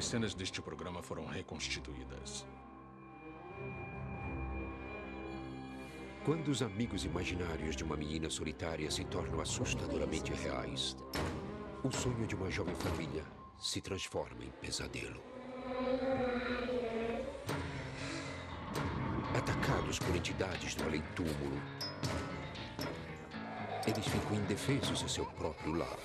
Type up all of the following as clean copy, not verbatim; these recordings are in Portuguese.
Algumas cenas deste programa foram reconstituídas. Quando os amigos imaginários de uma menina solitária se tornam assustadoramente reais, o sonho de uma jovem família se transforma em pesadelo. Atacados por entidades do além-túmulo, eles ficam indefesos em seu próprio lar.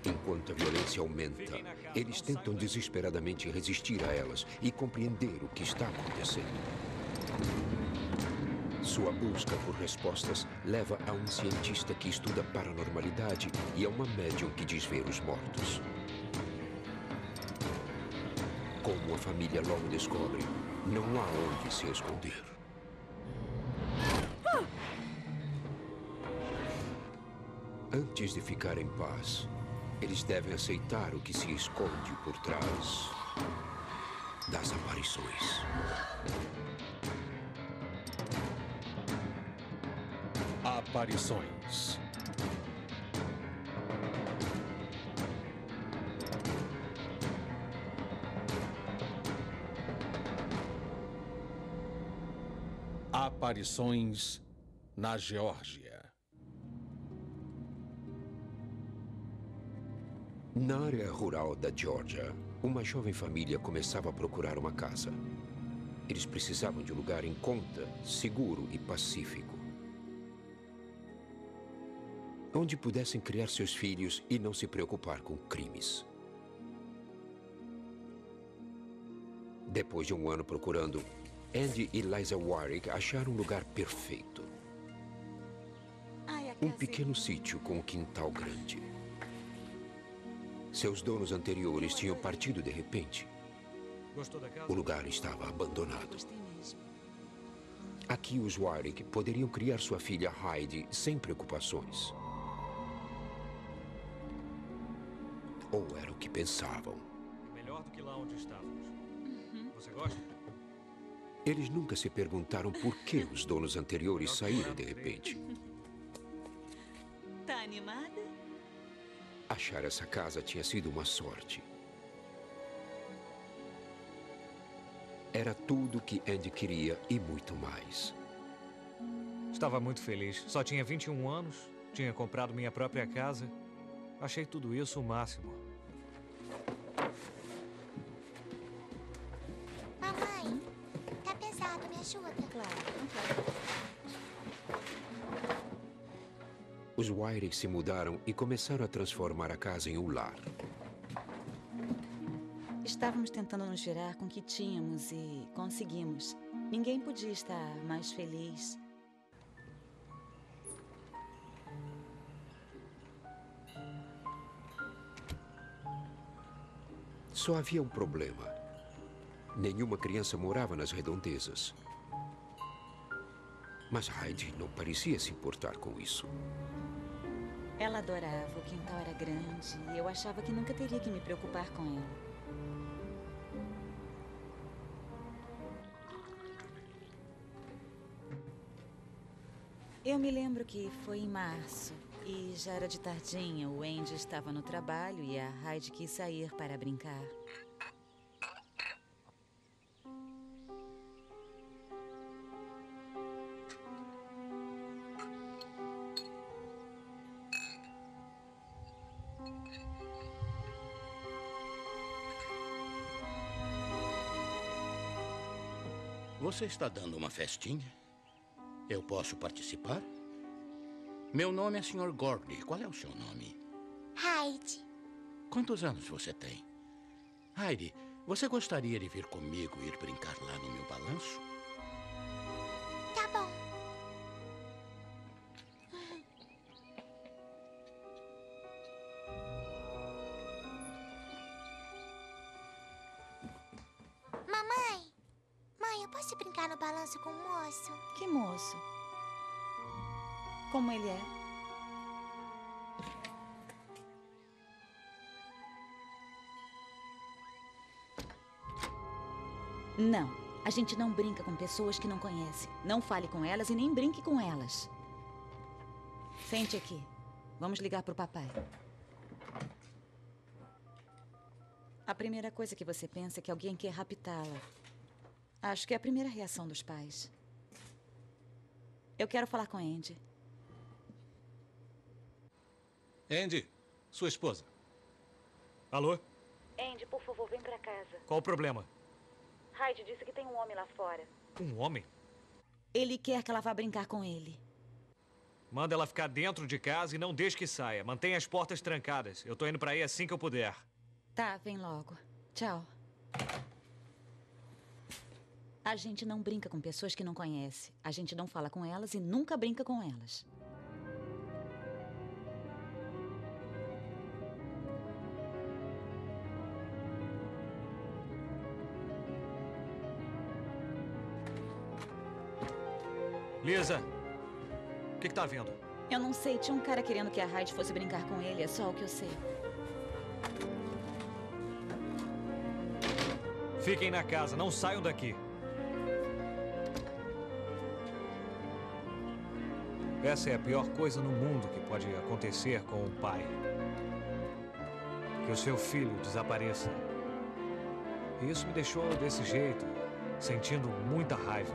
Enquanto a violência aumenta, eles tentam desesperadamente resistir a elas e compreender o que está acontecendo. Sua busca por respostas leva a um cientista que estuda paranormalidade e a uma médium que diz ver os mortos. Como a família logo descobre, não há onde se esconder. Antes de ficar em paz, eles devem aceitar o que se esconde por trás das aparições. Aparições. Aparições na Geórgia. Na área rural da Geórgia, uma jovem família começava a procurar uma casa. Eles precisavam de um lugar em conta, seguro e pacífico, onde pudessem criar seus filhos e não se preocupar com crimes. Depois de um ano procurando, Andy e Liza Warwick acharam um lugar perfeito. Um pequeno sítio com um quintal grande. Seus donos anteriores tinham partido de repente. O lugar estava abandonado. Aqui os Warwick poderiam criar sua filha Heidi sem preocupações. Ou era o que pensavam. Melhor do que lá onde estávamos. Você gosta? Eles nunca se perguntaram por que os donos anteriores saíram de repente. Tá animada? Achar essa casa tinha sido uma sorte. Era tudo que Andy queria e muito mais. Estava muito feliz. Só tinha 21 anos, tinha comprado minha própria casa. Achei tudo isso o máximo. Mamãe, tá pesado, me ajuda. Claro. Os Warwick se mudaram e começaram a transformar a casa em um lar. Estávamos tentando nos virar com o que tínhamos e conseguimos. Ninguém podia estar mais feliz. Só havia um problema. Nenhuma criança morava nas redondezas. Mas Heidi não parecia se importar com isso. Ela adorava, o quintal era grande e eu achava que nunca teria que me preocupar com ela. Eu me lembro que foi em março e já era de tardinha. O Andy estava no trabalho e a Heidi quis sair para brincar. Você está dando uma festinha? Eu posso participar? Meu nome é Sr. Gordy. Qual é o seu nome? Heidi. Quantos anos você tem? Heidi, você gostaria de vir comigo e ir brincar lá no meu balanço? Tá bom. Mamãe! Mãe, eu posso brincar no balanço com o moço? Que moço? Como ele é? Não, a gente não brinca com pessoas que não conhece. Não fale com elas e nem brinque com elas. Sente aqui. Vamos ligar pro papai. A primeira coisa que você pensa é que alguém quer raptá-la. Acho que é a primeira reação dos pais. Eu quero falar com Andy. Andy, sua esposa. Alô? Andy, por favor, vem pra casa. Qual o problema? Hyde disse que tem um homem lá fora. Um homem? Ele quer que ela vá brincar com ele. Manda ela ficar dentro de casa e não deixe que saia. Mantenha as portas trancadas. Eu tô indo pra aí assim que eu puder. Tá, vem logo. Tchau. A gente não brinca com pessoas que não conhece. A gente não fala com elas e nunca brinca com elas. Lisa, o que tá vendo? Eu não sei, tinha um cara querendo que a Hyde fosse brincar com ele, é só o que eu sei. Fiquem na casa, não saiam daqui. Essa é a pior coisa no mundo que pode acontecer com um pai. Que o seu filho desapareça. E isso me deixou desse jeito, sentindo muita raiva.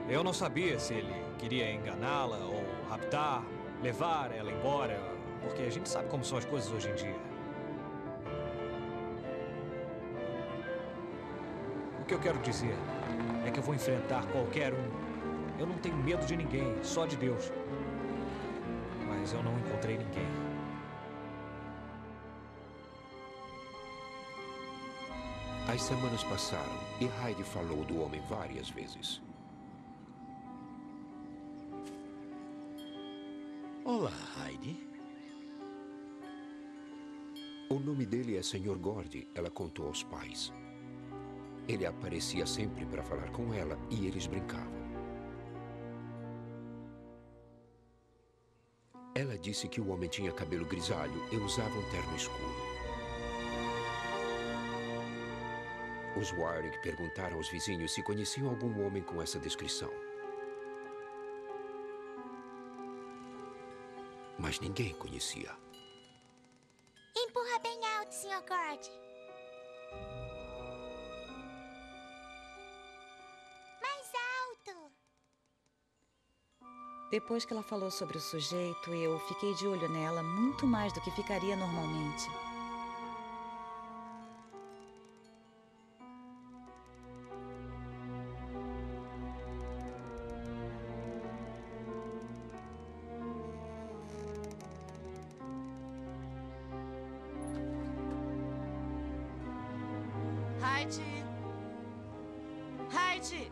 Eu não sabia se ele queria enganá-la ou raptar, levar ela embora, porque a gente sabe como são as coisas hoje em dia. O que eu quero dizer é que eu vou enfrentar qualquer um. Eu não tenho medo de ninguém, só de Deus. Mas eu não encontrei ninguém. As semanas passaram e Hyde falou do homem várias vezes. Olá, Heidi. O nome dele é Sr. Gordy, ela contou aos pais. Ele aparecia sempre para falar com ela e eles brincavam. Ela disse que o homem tinha cabelo grisalho e usava um terno escuro. Os Warwick perguntaram aos vizinhos se conheciam algum homem com essa descrição. Mas ninguém conhecia. Empurra bem alto, Sr. Gordy. Mais alto. Depois que ela falou sobre o sujeito, eu fiquei de olho nela muito mais do que ficaria normalmente. Hyde! Hyde!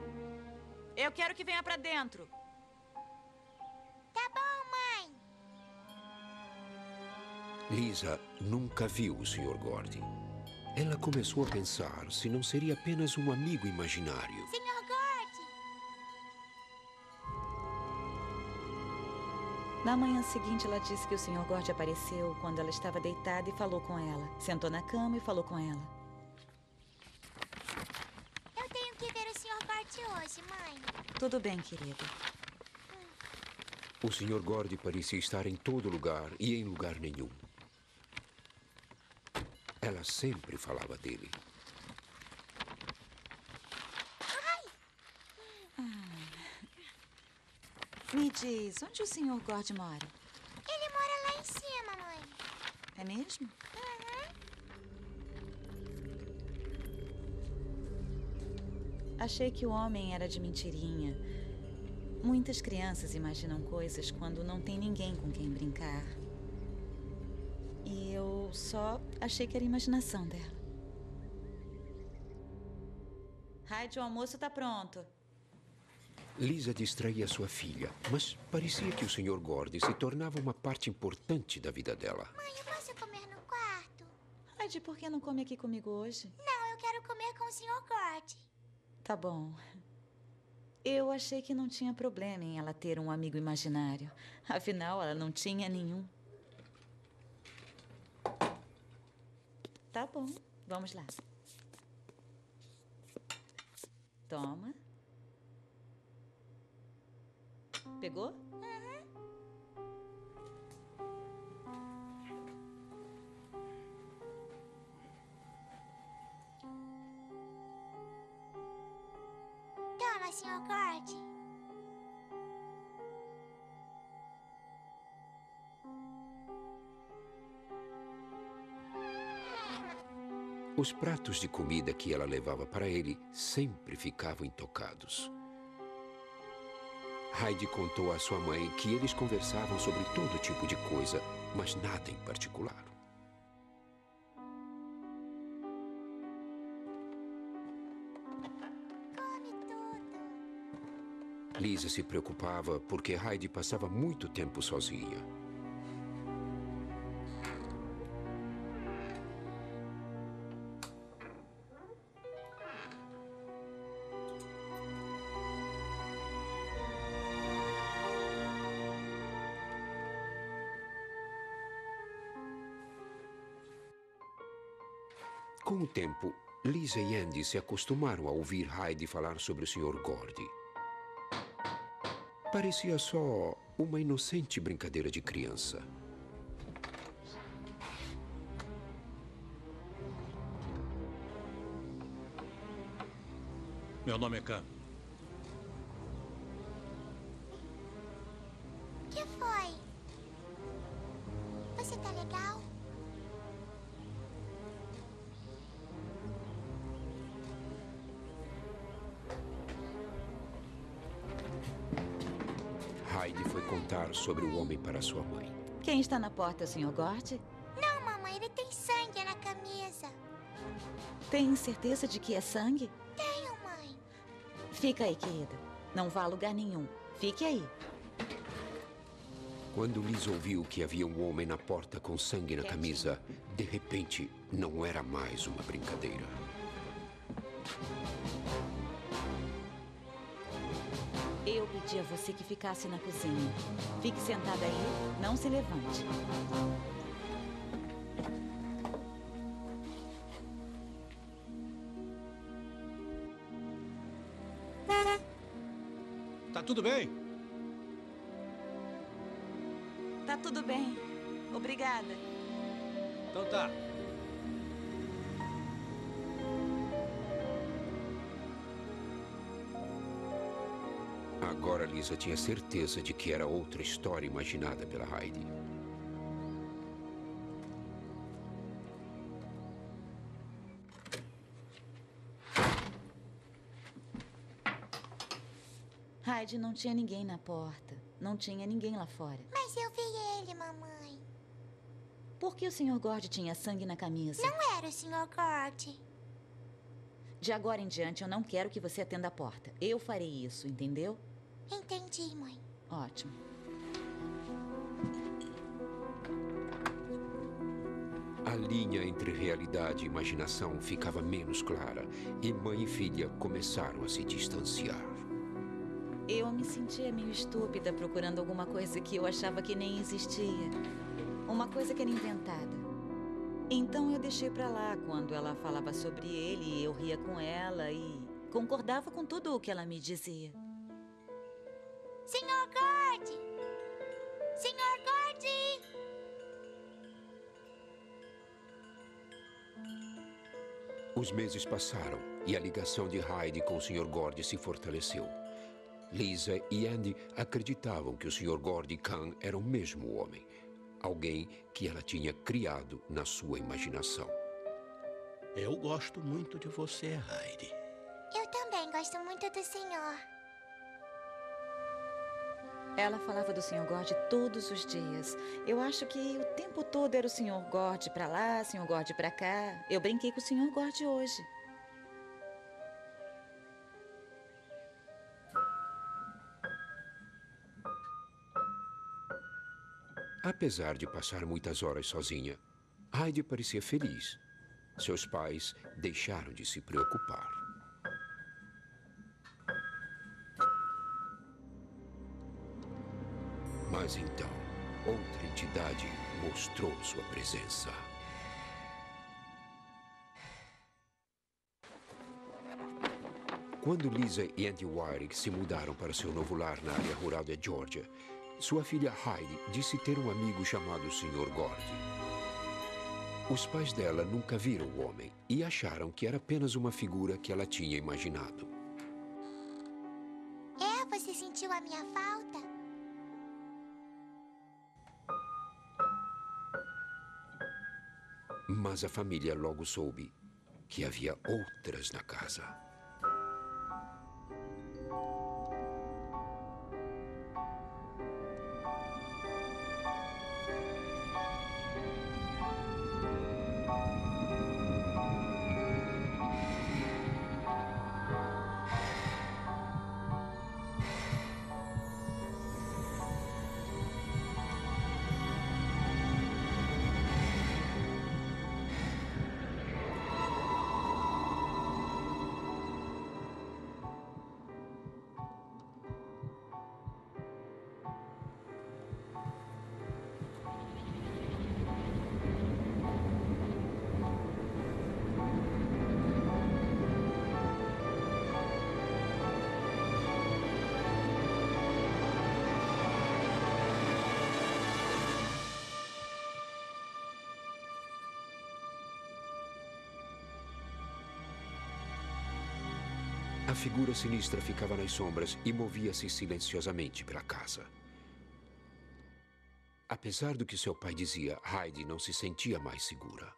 Eu quero que venha pra dentro. Tá bom, mãe. Lisa nunca viu o Sr. Gordy. Ela começou a pensar se não seria apenas um amigo imaginário. Sr. Gordy. Na manhã seguinte, ela disse que o Sr. Gordy apareceu quando ela estava deitada e falou com ela. Sentou na cama e falou com ela. Eu tenho que ver o Sr. Gordy hoje, mãe. Tudo bem, querida. O Sr. Gordy parecia estar em todo lugar e em lugar nenhum. Ela sempre falava dele. Me diz, onde o Sr. Gordy mora? Ele mora lá em cima, mãe. É mesmo? Achei que o homem era de mentirinha. Muitas crianças imaginam coisas quando não tem ninguém com quem brincar. E eu só achei que era imaginação dela. Hyde, o almoço tá pronto. Lisa distraía sua filha, mas parecia que o Sr. Gordy se tornava uma parte importante da vida dela. Mãe, eu posso comer no quarto? Hyde, por que não come aqui comigo hoje? Não, eu quero comer com o Sr. Gordy. Tá bom. Eu achei que não tinha problema em ela ter um amigo imaginário. Afinal, ela não tinha nenhum. Tá bom, vamos lá. Toma. Pegou? Toma, Sr. Gord. Os pratos de comida que ela levava para ele sempre ficavam intocados. Heidi contou à sua mãe que eles conversavam sobre todo tipo de coisa, mas nada em particular. Come tudo. Lisa se preocupava porque Heidi passava muito tempo sozinha. Com o tempo, Lisa e Andy se acostumaram a ouvir Heidi falar sobre o Sr. Gordy. Parecia só uma inocente brincadeira de criança. Meu nome é Khan. O que foi? Você tá legal? Heidi foi contar sobre o homem para sua mãe. Quem está na porta, Sr. Gord? Não, mamãe, ele tem sangue na camisa. Tem certeza de que é sangue? Tenho, mãe. Fica aí, querida. Não vá a lugar nenhum. Fique aí. Quando Lisa ouviu que havia um homem na porta com sangue na camisa, de repente, não era mais uma brincadeira. Eu pedi a você que ficasse na cozinha. Fique sentada aí, não se levante. Tá tudo bem? Tá tudo bem. Obrigada. Então tá. Agora Lisa tinha certeza de que era outra história imaginada pela Heidi. Heidi, não tinha ninguém na porta. Não tinha ninguém lá fora. Mas eu vi ele, mamãe. Por que o Sr. Gord tinha sangue na camisa? Não era o Sr. Gord. De agora em diante, eu não quero que você atenda a porta. Eu farei isso, entendeu? Entendi, mãe. Ótimo. A linha entre realidade e imaginação ficava menos clara e mãe e filha começaram a se distanciar. Eu me sentia meio estúpida procurando alguma coisa que eu achava que nem existia. Uma coisa que era inventada. Então eu deixei pra lá quando ela falava sobre ele e eu ria com ela e concordava com tudo o que ela me dizia. Sr. Gord! Sr. Gord! Os meses passaram e a ligação de Heidi com o Sr. Gord se fortaleceu. Lisa e Andy acreditavam que o Sr. Gord e Khan eram o mesmo homem. Alguém que ela tinha criado na sua imaginação. Eu gosto muito de você, Heidi. Eu também gosto muito do senhor. Ela falava do Sr. Gord todos os dias. Eu acho que o tempo todo era o Sr. Gord pra lá, Sr. Gord pra cá. Eu brinquei com o Sr. Gord hoje. Apesar de passar muitas horas sozinha, Heidi parecia feliz. Seus pais deixaram de se preocupar. Mas então, outra entidade mostrou sua presença. Quando Lisa e Andy Wyrick se mudaram para seu novo lar na área rural da Geórgia, sua filha Heidi disse ter um amigo chamado Sr. Gordy. Os pais dela nunca viram o homem e acharam que era apenas uma figura que ela tinha imaginado. Você sentiu a minha falta? Mas a família logo soube que havia outras na casa. A figura sinistra ficava nas sombras e movia-se silenciosamente pela casa. Apesar do que seu pai dizia, Heidi não se sentia mais segura.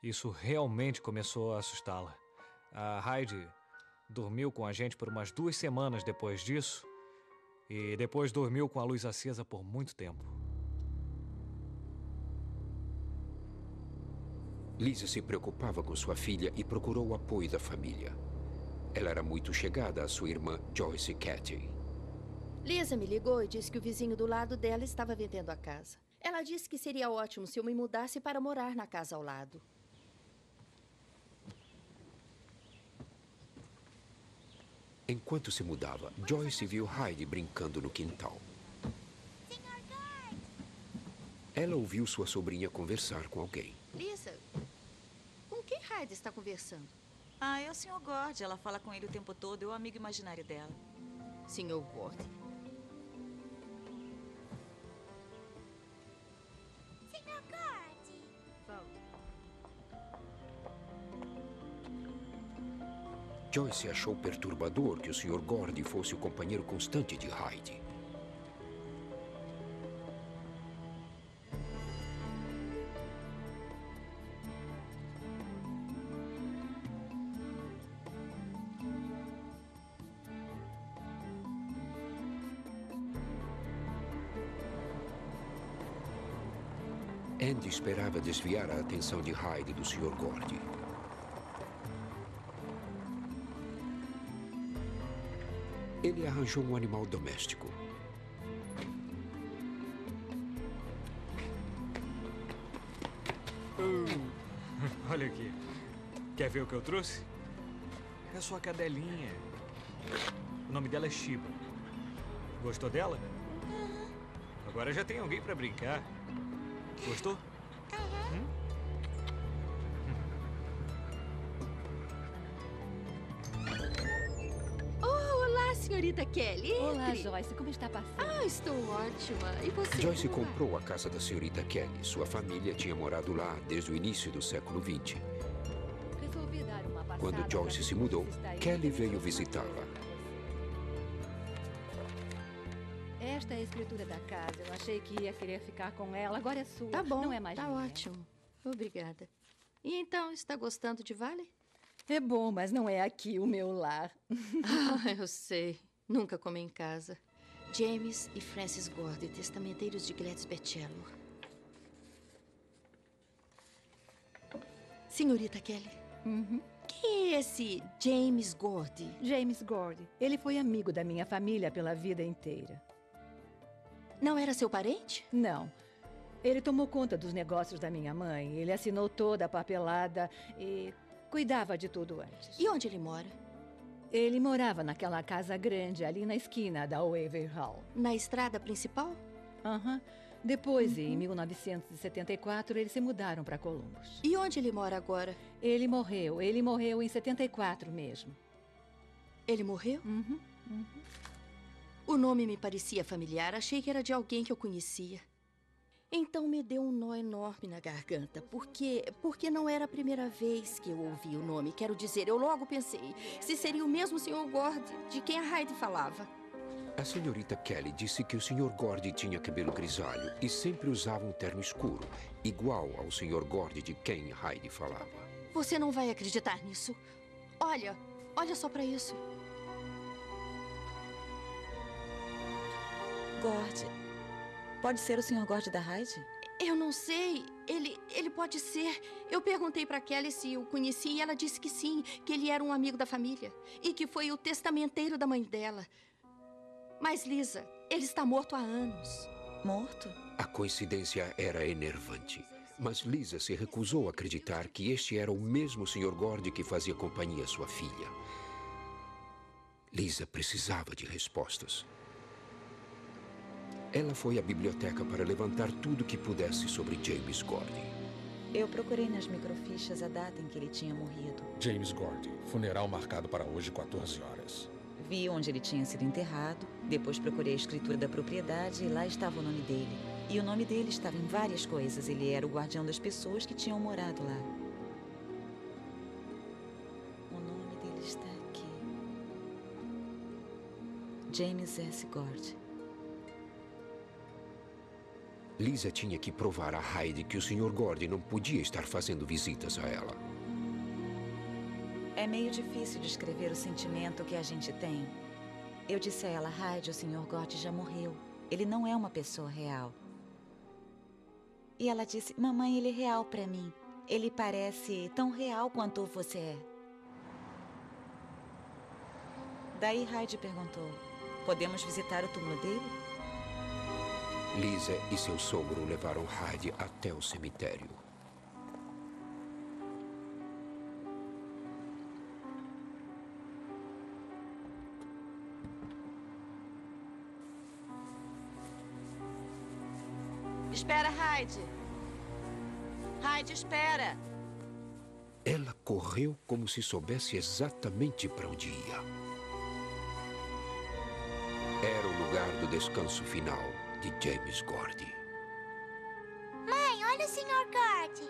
Isso realmente começou a assustá-la. A Heidi dormiu com a gente por umas 2 semanas depois disso. E depois dormiu com a luz acesa por muito tempo. Lisa se preocupava com sua filha e procurou o apoio da família. Ela era muito chegada à sua irmã Joyce Cathy. Lisa me ligou e disse que o vizinho do lado dela estava vendendo a casa. Ela disse que seria ótimo se eu me mudasse para morar na casa ao lado. Enquanto se mudava, Joyce viu Heidi brincando no quintal. Sr. Gord! Ela ouviu sua sobrinha conversar com alguém. Lisa, com quem Heidi está conversando? Ah, é o Sr. Gord. Ela fala com ele o tempo todo. É o amigo imaginário dela. Sr. Gord. Sr. Gord! Joyce achou perturbador que o Sr. Gordy fosse o companheiro constante de Heidi. Andy esperava desviar a atenção de Heidi do Sr. Gordy. Ele arranjou um animal doméstico. Olha aqui. Quer ver o que eu trouxe? É sua cadelinha. O nome dela é Shiba. Gostou dela? Agora já tem alguém pra brincar. Gostou? Olá, senhorita Kelly. Olá, Entre. Joyce. Como está passando? Ah, estou ótima. E você? Joyce como vai? comprou a casa da senhorita Kelly. Sua família tinha morado lá desde o início do século XX. Resolvi dar uma passada Quando para Joyce ver se mudou, se está aí. Kelly veio visitá-la. Esta é a escritura da casa. Eu achei que ia querer ficar com ela. Agora é sua. Tá bom, Não é mais tá minha. ótimo. Obrigada. E então, está gostando de Vale? É bom, mas não é aqui o meu lar. Ah, eu sei. Nunca comi em casa. James e Francis Gordy, testamenteiros de Gladys Bechello. Senhorita Kelly, quem é esse James Gordy? James Gordy. Ele foi amigo da minha família pela vida inteira. Não era seu parente? Não. Ele tomou conta dos negócios da minha mãe. Ele assinou toda a papelada e cuidava de tudo antes. E onde ele mora? Ele morava naquela casa grande ali na esquina da Waver Hall. Na estrada principal? Aham. Depois, em 1974, eles se mudaram para Columbus. E onde ele mora agora? Ele morreu em 74 mesmo. Ele morreu? Uhum. O nome me parecia familiar. Achei que era de alguém que eu conhecia. Então me deu um nó enorme na garganta, porque não era a primeira vez que eu ouvi o nome. Quero dizer, eu logo pensei se seria o mesmo Sr. Gord de quem a Heidi falava. A senhorita Kelly disse que o Sr. Gord tinha cabelo grisalho e sempre usava um terno escuro, igual ao Sr. Gord de quem Heidi falava. Você não vai acreditar nisso. Olha só pra isso. Gord. Pode ser o Sr. Gord da Heidi? Eu não sei. Ele pode ser. Eu perguntei pra Kelly se o conhecia e ela disse que sim, que ele era um amigo da família e que foi o testamenteiro da mãe dela. Mas, Lisa, ele está morto há anos. Morto? A coincidência era enervante, mas Lisa se recusou a acreditar que este era o mesmo Sr. Gord que fazia companhia à sua filha. Lisa precisava de respostas. Ela foi à biblioteca para levantar tudo que pudesse sobre James Gord. Eu procurei nas microfichas a data em que ele tinha morrido. James Gord. Funeral marcado para hoje, 14 horas. Vi onde ele tinha sido enterrado. Depois procurei a escritura da propriedade e lá estava o nome dele. E o nome dele estava em várias coisas. Ele era o guardião das pessoas que tinham morado lá. O nome dele está aqui. James S. Gord. Lisa tinha que provar a Heidi que o Sr. Gord não podia estar fazendo visitas a ela. É meio difícil descrever o sentimento que a gente tem. Eu disse a ela, Heidi, o Sr. Gord já morreu. Ele não é uma pessoa real. E ela disse, mamãe, ele é real pra mim. Ele parece tão real quanto você é. Daí Heidi perguntou, podemos visitar o túmulo dele? Lisa e seu sogro levaram Heidi até o cemitério. Espera, Heidi. Heidi, espera. Ela correu como se soubesse exatamente para onde ia. Era o lugar do descanso final de James Gord. Mãe, olha o Sr. Gord.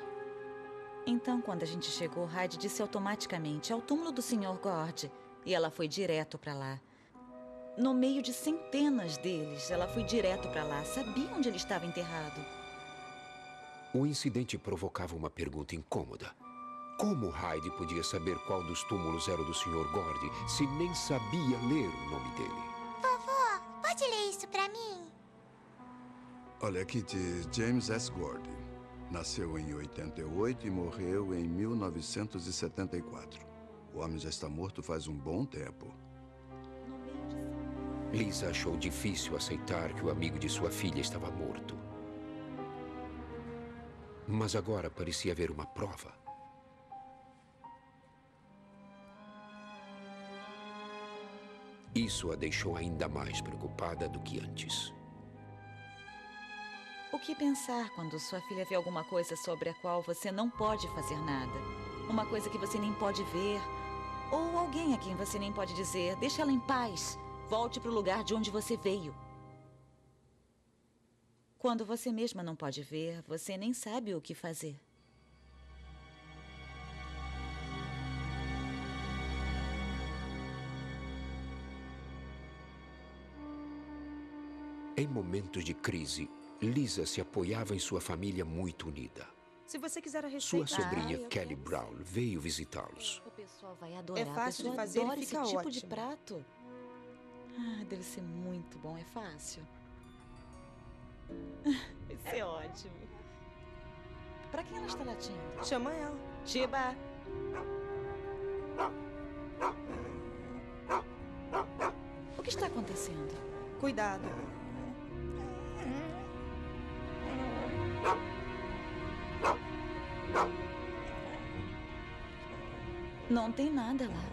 Então, quando a gente chegou, Heidi disse automaticamente, ao túmulo do Sr. Gord. E ela foi direto para lá. No meio de centenas deles, ela foi direto para lá. Sabia onde ele estava enterrado. O incidente provocava uma pergunta incômoda. Como Heidi podia saber qual dos túmulos era o do Sr. Gord se nem sabia ler o nome dele? Vovô, pode ler isso pra mim? Olha, aqui diz James S. Gord. Nasceu em 88 e morreu em 1974. O homem já está morto faz um bom tempo. Lisa achou difícil aceitar que o amigo de sua filha estava morto. Mas agora parecia haver uma prova. Isso a deixou ainda mais preocupada do que antes. O que pensar quando sua filha vê alguma coisa sobre a qual você não pode fazer nada? Uma coisa que você nem pode ver. Ou alguém a quem você nem pode dizer, deixa ela em paz. Volte para o lugar de onde você veio. Quando você mesma não pode ver, você nem sabe o que fazer. Em momentos de crise, Lisa se apoiava em sua família muito unida. Se você quiser a Sua receita... sobrinha Kelly Brown veio visitá-los. O pessoal vai adorar. É fácil de O pessoal fazer e adora fica esse tipo de ótimo. prato. Ah, deve ser muito bom, é fácil. Vai ser ótimo. Pra quem ela está latindo? Chama ela. Chiba! O que está acontecendo? Cuidado. Não tem nada lá.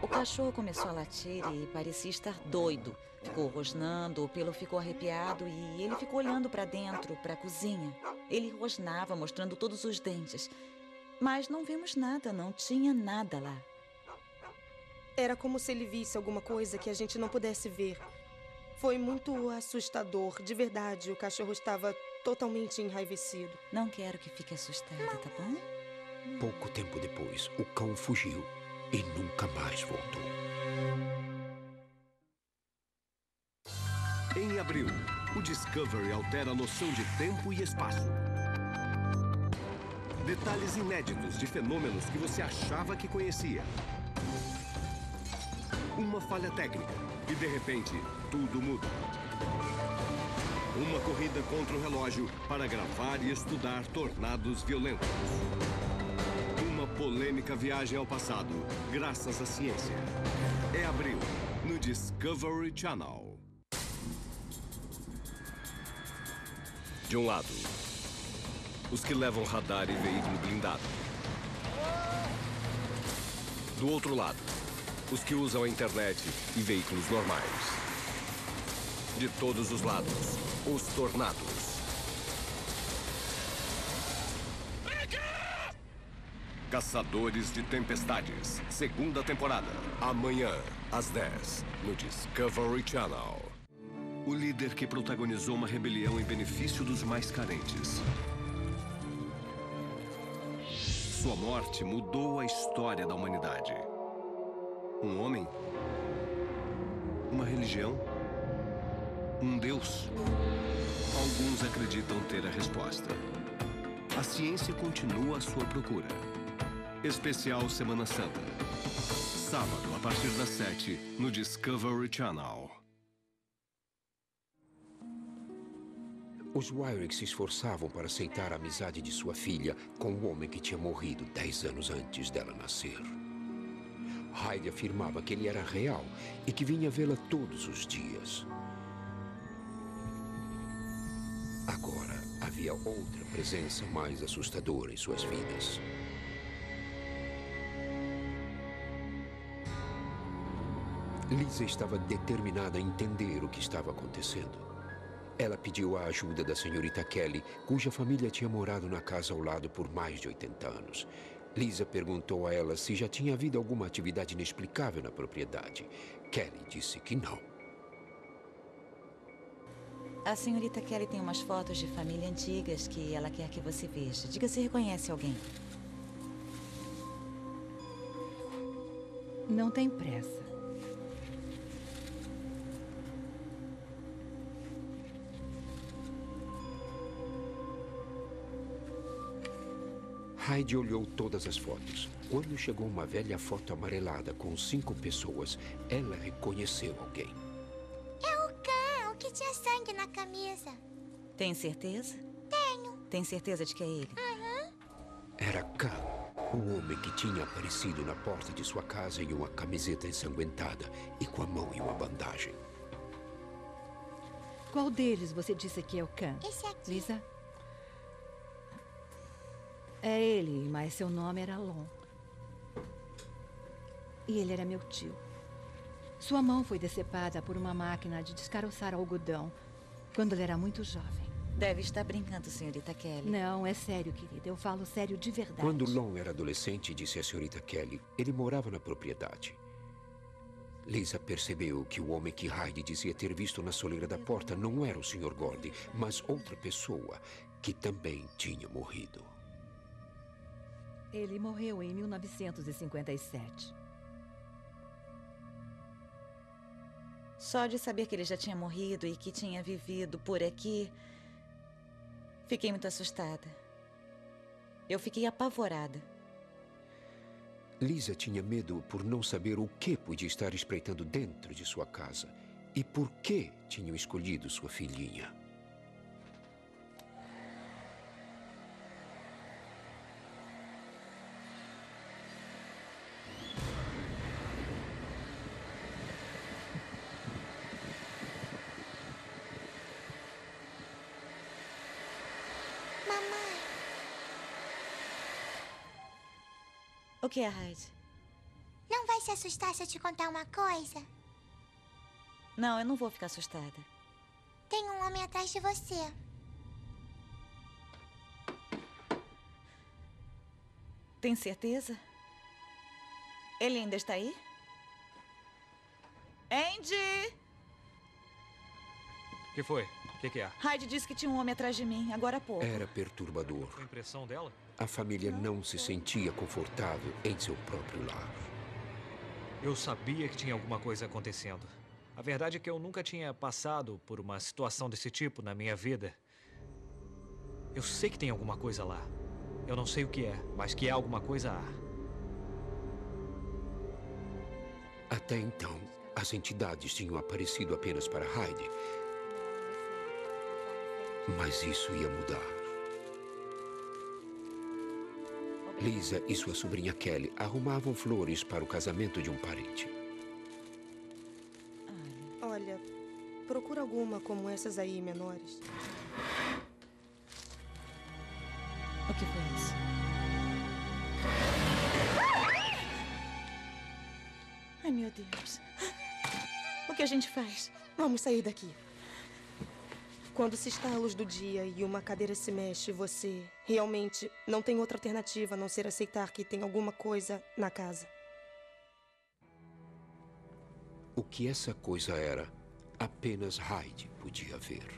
O cachorro começou a latir e parecia estar doido. Ficou rosnando, o pelo ficou arrepiado e ele ficou olhando para dentro, para a cozinha. Ele rosnava, mostrando todos os dentes. Mas não vimos nada, não tinha nada lá. Era como se ele visse alguma coisa que a gente não pudesse ver. Foi muito assustador, de verdade. O cachorro estava totalmente enraivecido. Não quero que fique assustada, tá bom? Pouco tempo depois, o cão fugiu e nunca mais voltou. Em abril, o Discovery altera a noção de tempo e espaço. Detalhes inéditos de fenômenos que você achava que conhecia. Uma falha técnica e, de repente, tudo muda. Uma corrida contra o relógio para gravar e estudar tornados violentos. Uma polêmica viagem ao passado, graças à ciência. É abril, no Discovery Channel. De um lado, os que levam radar e veículo blindado. Do outro lado, os que usam a internet e veículos normais. De todos os lados, os tornados. Caçadores de Tempestades, segunda temporada. Amanhã, às 10, no Discovery Channel. O líder que protagonizou uma rebelião em benefício dos mais carentes. Sua morte mudou a história da humanidade. Um homem? Uma religião? Um Deus? Alguns acreditam ter a resposta. A ciência continua a sua procura. Especial Semana Santa. Sábado, a partir das 7, no Discovery Channel. Os Wyrick se esforçavam para aceitar a amizade de sua filha com o homem que tinha morrido 10 anos antes dela nascer. Hyde afirmava que ele era real e que vinha vê-la todos os dias. Agora havia outra presença mais assustadora em suas vidas. Lisa estava determinada a entender o que estava acontecendo. Ela pediu a ajuda da senhorita Kelly, cuja família tinha morado na casa ao lado por mais de 80 anos. Lisa perguntou a ela se já tinha havido alguma atividade inexplicável na propriedade. Kelly disse que não. A senhorita Kelly tem umas fotos de família antigas que ela quer que você veja. Diga se reconhece alguém. Não tem pressa. Hyde olhou todas as fotos. Quando chegou uma velha foto amarelada com 5 pessoas, ela reconheceu alguém. É o Khan, o que tinha sangue na camisa. Tem certeza? Tenho. Tem certeza de que é ele? Uhum. Era Khan, o homem que tinha aparecido na porta de sua casa em uma camiseta ensanguentada e com a mão em uma bandagem. Qual deles você disse que é o Khan? Esse aqui. Lisa? É ele, mas seu nome era Lon. E ele era meu tio. Sua mão foi decepada por uma máquina de descaroçar algodão quando ele era muito jovem. Deve estar brincando, senhorita Kelly. Não, é sério, querida. Eu falo sério de verdade. Quando Lon era adolescente, disse a senhorita Kelly, ele morava na propriedade. Lisa percebeu que o homem que Hyde dizia ter visto na soleira da porta não era o Sr. Gordy, mas outra pessoa que também tinha morrido. Ele morreu em 1957. Só de saber que ele já tinha morrido e que tinha vivido por aqui, fiquei muito assustada. Eu fiquei apavorada. Lisa tinha medo por não saber o que podia estar espreitando dentro de sua casa e por que tinham escolhido sua filhinha. O que é, Hyde? Não vai vai se assustar se eu te contar uma coisa? Não, eu não vou ficar assustada. Tem um homem atrás de você. Tem certeza? Ele ainda está aí? Andy! O que foi? O que é? Hyde disse que tinha um homem atrás de mim, agora há pouco. Era perturbador. Foi a impressão dela? A família não se sentia confortável em seu próprio lar. Eu sabia que tinha alguma coisa acontecendo. A verdade é que eu nunca tinha passado por uma situação desse tipo na minha vida. Eu sei que tem alguma coisa lá. Eu não sei o que é, mas que é alguma coisa há. Até então, as entidades tinham aparecido apenas para Hyde. Mas isso ia mudar. Lisa e sua sobrinha Kelly arrumavam flores para o casamento de um parente. Olha, procura alguma como essas aí, menores. O que foi isso? Ai, meu Deus. O que a gente faz? Vamos sair daqui. Quando se está à luz do dia e uma cadeira se mexe, você realmente não tem outra alternativa a não ser aceitar que tem alguma coisa na casa. O que essa coisa era, apenas Hyde podia ver.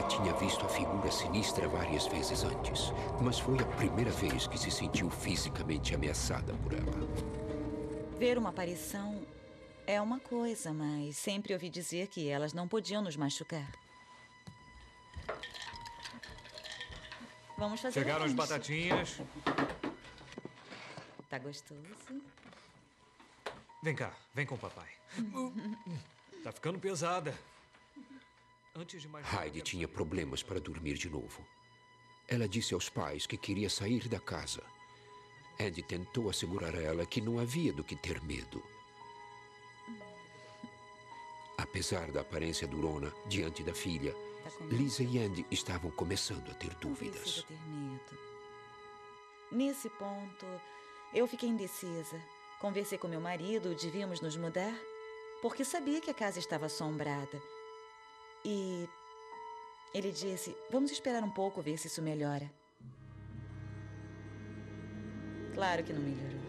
Tinha visto a figura sinistra várias vezes antes, mas foi a primeira vez que se sentiu fisicamente ameaçada por ela. Ver uma aparição é uma coisa, mas sempre ouvi dizer que elas não podiam nos machucar. Vamos fazer Chegaram as lanche. batatinhas. Tá gostoso? Vem cá, vem com o papai. Tá ficando pesada. Antes de mais nada, Hyde tinha problemas para dormir de novo. Ela disse aos pais que queria sair da casa. Andy tentou assegurar a ela que não havia do que ter medo. Apesar da aparência durona diante da filha, Lisa e Andy estavam começando a ter dúvidas. Ter medo. Nesse ponto, eu fiquei indecisa. Conversei com meu marido, devíamos nos mudar, porque sabia que a casa estava assombrada. E ele disse, vamos esperar um pouco, ver se isso melhora. Claro que não melhorou.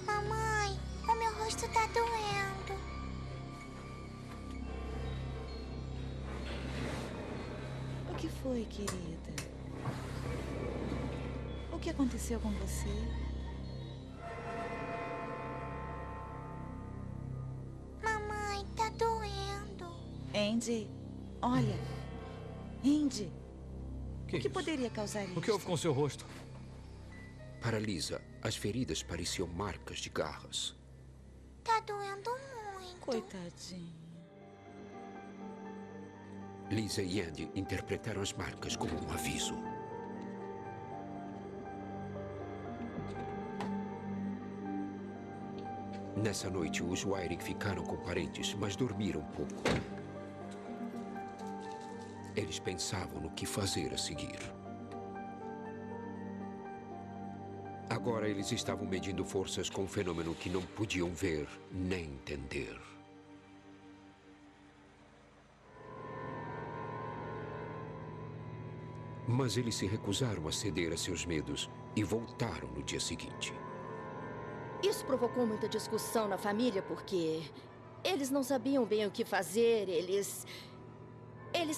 Mamãe, o meu rosto tá doendo. O que foi, querida? O que aconteceu com você? Mamãe, tá doendo. Andy, olha. Andy, o que isso? poderia causar isso? O que houve com seu rosto? Para Lisa, as feridas pareciam marcas de garras. Tá doendo muito. Coitadinha. Lisa e Andy interpretaram as marcas como um aviso. Nessa noite, os Wiring ficaram com parentes, mas dormiram pouco. Eles pensavam no que fazer a seguir. Agora eles estavam medindo forças com um fenômeno que não podiam ver nem entender. Mas eles se recusaram a ceder a seus medos e voltaram no dia seguinte. Isso provocou muita discussão na família porque eles não sabiam bem o que fazer, eles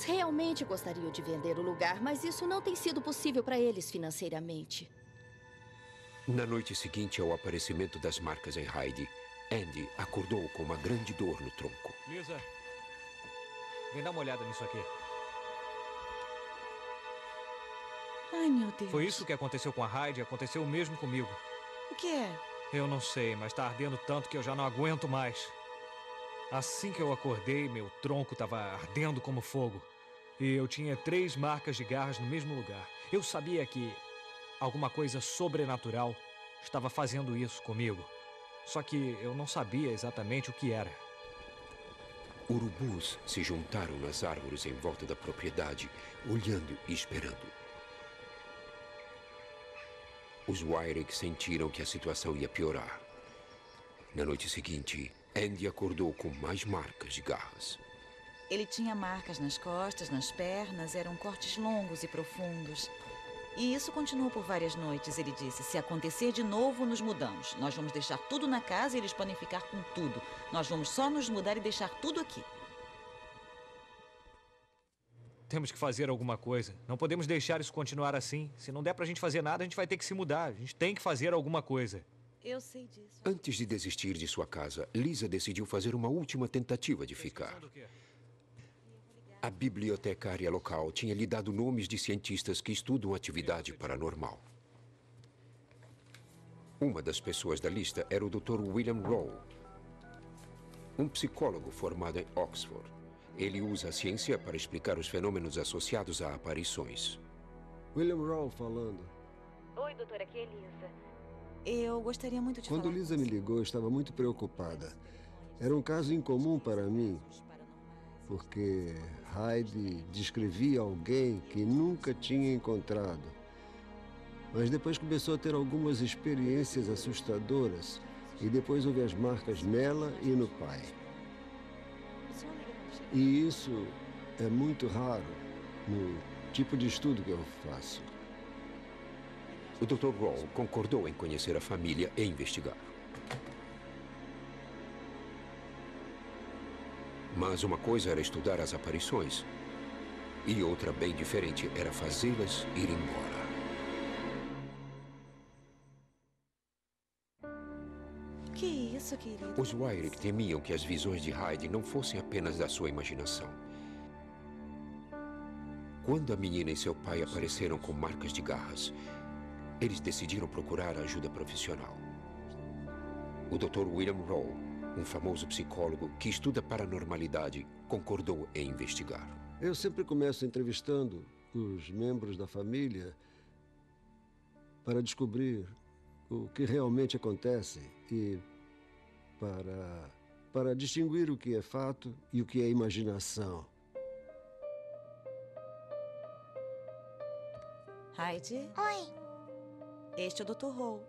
realmente gostariam de vender o lugar, mas isso não tem sido possível para eles financeiramente. Na noite seguinte ao aparecimento das marcas em Heidi, Andy acordou com uma grande dor no tronco. Lisa, vem dar uma olhada nisso aqui. Ai, meu Deus. Foi isso que aconteceu com a Heidi, aconteceu o mesmo comigo. O que é? Eu não sei, mas tá ardendo tanto que eu já não aguento mais. Assim que eu acordei, meu tronco estava ardendo como fogo. E eu tinha 3 marcas de garras no mesmo lugar. Eu sabia que alguma coisa sobrenatural estava fazendo isso comigo. Só que eu não sabia exatamente o que era. Urubus se juntaram nas árvores em volta da propriedade, olhando e esperando. Os Wyrick sentiram que a situação ia piorar. Na noite seguinte, Andy acordou com mais marcas de garras. Ele tinha marcas nas costas, nas pernas, eram cortes longos e profundos. E isso continuou por várias noites. Ele disse, se acontecer de novo, nos mudamos. Nós vamos deixar tudo na casa e eles podem ficar com tudo. Nós vamos só nos mudar e deixar tudo aqui. Temos que fazer alguma coisa. Não podemos deixar isso continuar assim. Se não der pra gente fazer nada, a gente vai ter que se mudar. A gente tem que fazer alguma coisa. Eu sei disso. Antes de desistir de sua casa, Lisa decidiu fazer uma última tentativa de ficar. A bibliotecária local tinha lhe dado nomes de cientistas que estudam atividade paranormal. Uma das pessoas da lista era o Dr. William Rowe, um psicólogo formado em Oxford. Ele usa a ciência para explicar os fenômenos associados a aparições. William Rowe falando. Oi, doutora, aqui é Lisa. Eu gostaria muito de Quando falar Lisa me ligou, eu estava muito preocupada. Era um caso incomum para mim, porque Heidi descrevia alguém que nunca tinha encontrado. Mas depois começou a ter algumas experiências assustadoras e depois houve as marcas nela e no pai. E isso é muito raro no tipo de estudo que eu faço. O Dr. Rowe concordou em conhecer a família e investigar. Mas uma coisa era estudar as aparições e outra bem diferente era fazê-las ir embora. Que isso, querido? Os Wyrick temiam que as visões de Heidi não fossem apenas da sua imaginação. Quando a menina e seu pai apareceram com marcas de garras, eles decidiram procurar ajuda profissional. O Dr. William Rowe, um famoso psicólogo que estuda paranormalidade, concordou em investigar. Eu sempre começo entrevistando os membros da família para descobrir o que realmente acontece e para distinguir o que é fato e o que é imaginação. Heidi? Oi. Este é o Dr. Rowe.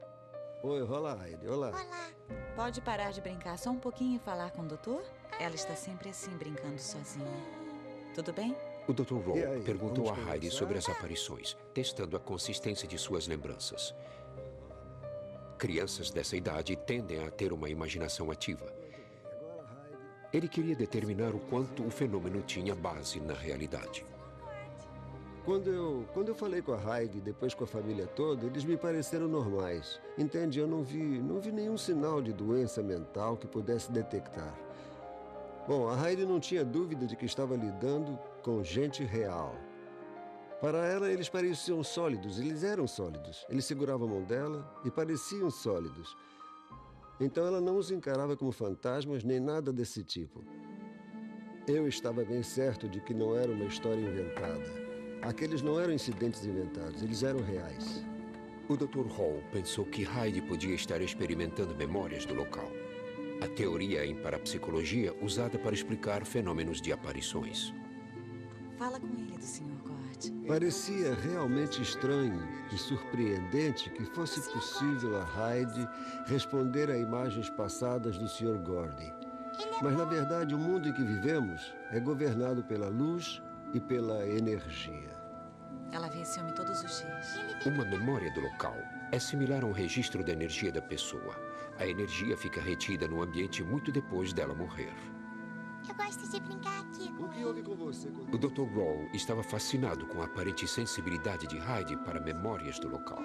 Oi, olá, Heidi, olá. Olá. Pode parar de brincar só um pouquinho e falar com o doutor? Ela está sempre assim, brincando sozinha. Tudo bem? O Dr. Rowe aí, perguntou a vamos Heidi conversar? sobre as aparições, testando a consistência de suas lembranças. Crianças dessa idade tendem a ter uma imaginação ativa. Ele queria determinar o quanto o fenômeno tinha base na realidade. Quando eu falei com a Heidi, depois com a família toda, eles me pareceram normais. Entende? Eu não vi nenhum sinal de doença mental que pudesse detectar. Bom, a Heidi não tinha dúvida de que estava lidando com gente real. Para ela, eles pareciam sólidos, eles eram sólidos. Ele segurava a mão dela e pareciam sólidos. Então ela não os encarava como fantasmas nem nada desse tipo. Eu estava bem certo de que não era uma história inventada. Aqueles não eram incidentes inventados, eles eram reais. O Dr. Hall pensou que Heidi podia estar experimentando memórias do local. A teoria em parapsicologia usada para explicar fenômenos de aparições. Fala com ele do Sr. Gord. Parecia realmente estranho e surpreendente que fosse possível a Hyde responder a imagens passadas do Sr. Gord. Mas, na verdade, o mundo em que vivemos é governado pela luz e pela energia. Ela vê esse homem todos os dias. Uma memória do local é similar a um registro da energia da pessoa. A energia fica retida no ambiente muito depois dela morrer. Eu gosto de brincar aqui. O que houve com você? O Dr. Roll estava fascinado com a aparente sensibilidade de Hyde para memórias do local.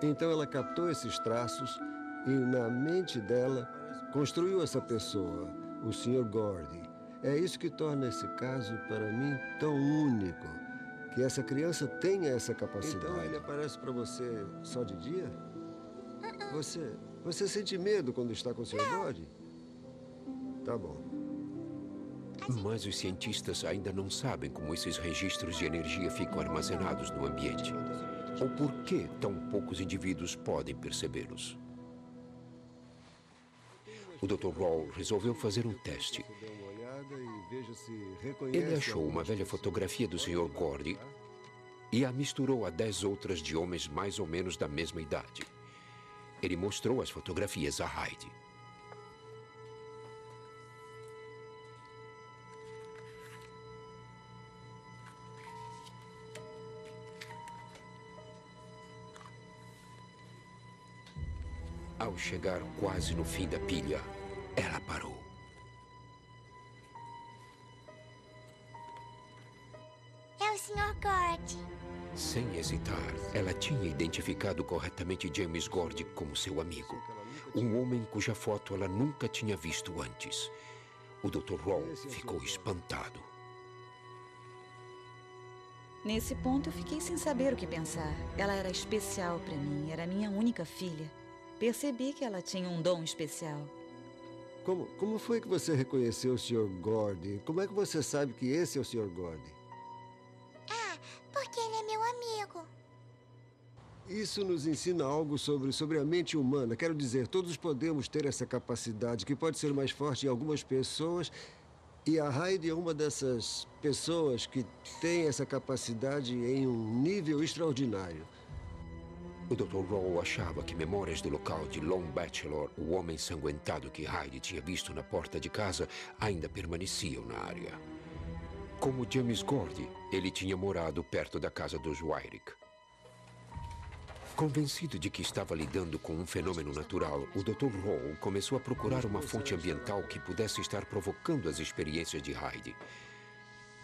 Então ela captou esses traços e, na mente dela, construiu essa pessoa, o Sr. Gord. É isso que torna esse caso, para mim, tão único. Que essa criança tenha essa capacidade. Então ele aparece para você só de dia? Você sente medo quando está com o Sr. Gord? Tá bom. Mas os cientistas ainda não sabem como esses registros de energia ficam armazenados no ambiente. Ou por que tão poucos indivíduos podem percebê-los. O Dr. Roll resolveu fazer um teste. Ele achou uma velha fotografia do Sr. Gord e a misturou a 10 outras de homens mais ou menos da mesma idade. Ele mostrou as fotografias a Hyde. Ao chegar quase no fim da pilha, ela parou. É o Sr. Gord. Sem hesitar, ela tinha identificado corretamente James Gord como seu amigo. Um homem cuja foto ela nunca tinha visto antes. O Dr. Roll ficou espantado. Nesse ponto, eu fiquei sem saber o que pensar. Ela era especial para mim, era minha única filha. Percebi que ela tinha um dom especial. Como foi que você reconheceu o Sr. Gord? Como é que você sabe que esse é o Sr. Gord? Porque ele é meu amigo. Isso nos ensina algo sobre a mente humana. Quero dizer, todos podemos ter essa capacidade, que pode ser mais forte em algumas pessoas. E a Hyde é uma dessas pessoas que tem essa capacidade em um nível extraordinário. O Dr. Roll achava que memórias do local de Lone Bachelor, o homem sanguentado que Hyde tinha visto na porta de casa, ainda permaneciam na área. Como James Gord, ele tinha morado perto da casa dos Wyrick. Convencido de que estava lidando com um fenômeno natural, o Dr. Roll começou a procurar uma fonte ambiental que pudesse estar provocando as experiências de Hyde.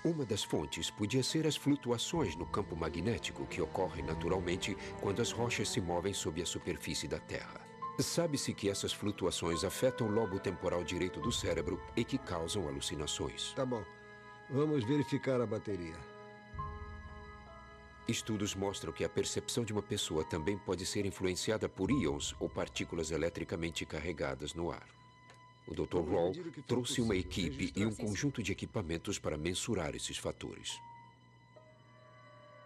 Uma das fontes podia ser as flutuações no campo magnético que ocorrem naturalmente quando as rochas se movem sob a superfície da Terra. Sabe-se que essas flutuações afetam o lobo temporal direito do cérebro e que causam alucinações. Tá bom. Vamos verificar a bateria. Estudos mostram que a percepção de uma pessoa também pode ser influenciada por íons ou partículas eletricamente carregadas no ar. O Dr. Roll trouxe uma equipe e um conjunto de equipamentos para mensurar esses fatores.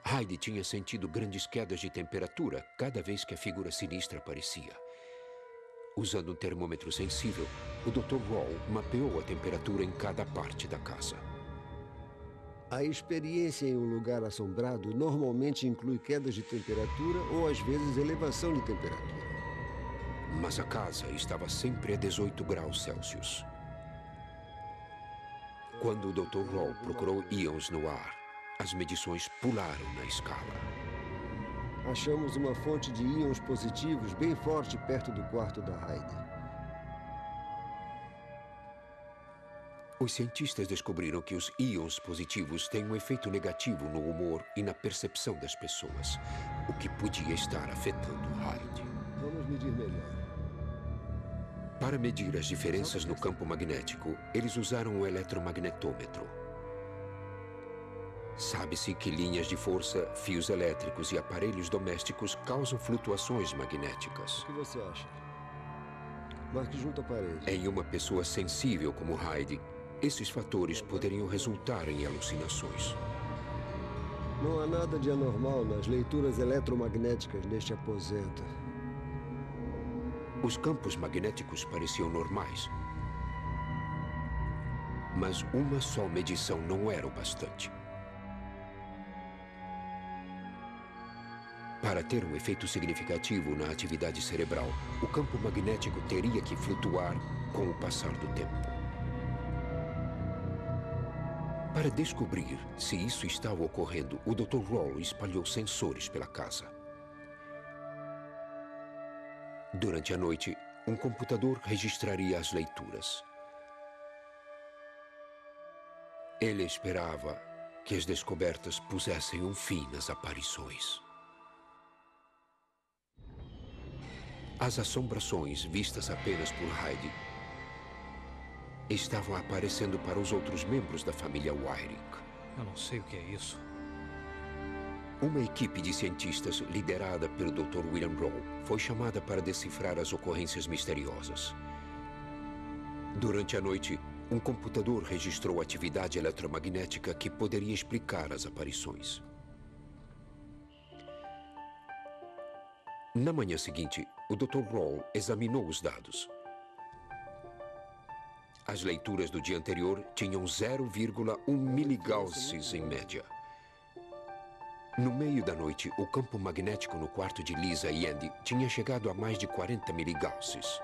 Hyde tinha sentido grandes quedas de temperatura cada vez que a figura sinistra aparecia. Usando um termômetro sensível, o Dr. Roll mapeou a temperatura em cada parte da casa. A experiência em um lugar assombrado normalmente inclui quedas de temperatura ou, às vezes, elevação de temperatura. Mas a casa estava sempre a 18 graus Celsius. Quando o Dr. Roll procurou íons no ar, as medições pularam na escala. Achamos uma fonte de íons positivos bem forte perto do quarto da Hyde. Os cientistas descobriram que os íons positivos têm um efeito negativo no humor e na percepção das pessoas, o que podia estar afetando Hyde. Vamos medir melhor. Para medir as diferenças no campo magnético, eles usaram um eletromagnetômetro. Sabe-se que linhas de força, fios elétricos e aparelhos domésticos causam flutuações magnéticas. O que você acha? Marque junto à parede. Em uma pessoa sensível como Hyde, esses fatores poderiam resultar em alucinações. Não há nada de anormal nas leituras eletromagnéticas neste aposento. Os campos magnéticos pareciam normais. Mas uma só medição não era o bastante. Para ter um efeito significativo na atividade cerebral, o campo magnético teria que flutuar com o passar do tempo. Para descobrir se isso estava ocorrendo, o Dr. Roll espalhou sensores pela casa. Durante a noite, um computador registraria as leituras. Ele esperava que as descobertas pusessem um fim nas aparições. As assombrações, vistas apenas por Heidi, estavam aparecendo para os outros membros da família Wyrick. Eu não sei o que é isso. Uma equipe de cientistas liderada pelo Dr. William Roll foi chamada para decifrar as ocorrências misteriosas. Durante a noite, um computador registrou atividade eletromagnética que poderia explicar as aparições. Na manhã seguinte, o Dr. Roll examinou os dados. As leituras do dia anterior tinham 0,1 miligauss em média. No meio da noite, o campo magnético no quarto de Lisa e Andy tinha chegado a mais de 40 miligausses.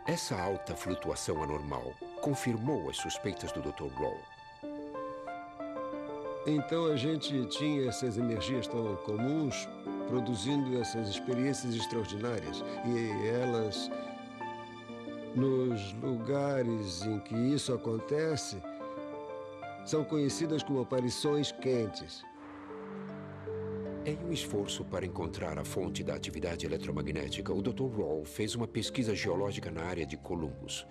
Essa alta flutuação anormal confirmou as suspeitas do Dr. Roll. Então a gente tinha essas energias tão comuns, produzindo essas experiências extraordinárias. E elas, nos lugares em que isso acontece, são conhecidas como aparições quentes. Em um esforço para encontrar a fonte da atividade eletromagnética, o Dr. Roll fez uma pesquisa geológica na área de Columbus.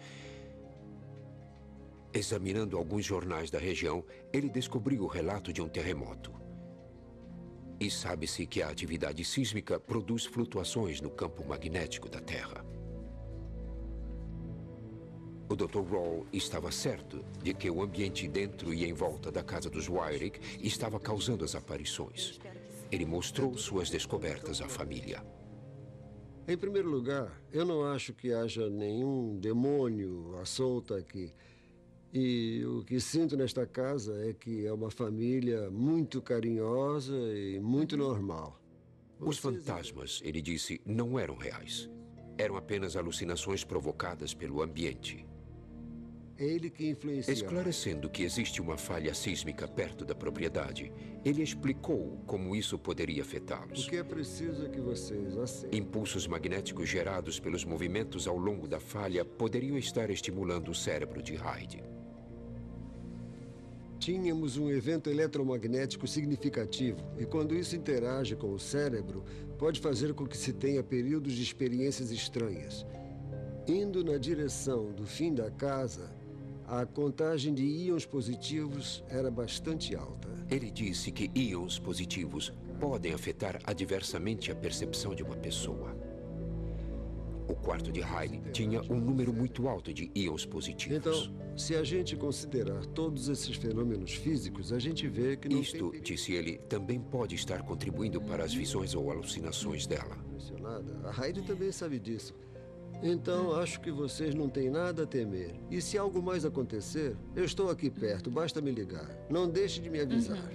Examinando alguns jornais da região, ele descobriu o relato de um terremoto. E sabe-se que a atividade sísmica produz flutuações no campo magnético da Terra. O Dr. Roll estava certo de que o ambiente dentro e em volta da casa dos Wyrick estava causando as aparições. Ele mostrou suas descobertas à família. Em primeiro lugar, eu não acho que haja nenhum demônio à solta aqui. E o que sinto nesta casa é que é uma família muito carinhosa e muito normal. Os fantasmas, ele disse, não eram reais. Eram apenas alucinações provocadas pelo ambiente. Ele que influencia. Esclarecendo que existe uma falha sísmica perto da propriedade, ele explicou como isso poderia afetá-los. O que é preciso é que vocês aceitem. Impulsos magnéticos gerados pelos movimentos ao longo da falha poderiam estar estimulando o cérebro de Heidi. Tínhamos um evento eletromagnético significativo, e quando isso interage com o cérebro, pode fazer com que se tenha períodos de experiências estranhas. Indo na direção do fim da casa, a contagem de íons positivos era bastante alta. Ele disse que íons positivos podem afetar adversamente a percepção de uma pessoa. O quarto de Heidi tinha um número muito alto de íons positivos. Então, se a gente considerar todos esses fenômenos físicos, a gente vê que não Isto, disse ele, também pode estar contribuindo para as visões ou alucinações dela. A Heidi também sabe disso. Então, acho que vocês não têm nada a temer. E se algo mais acontecer, eu estou aqui perto, basta me ligar. Não deixe de me avisar.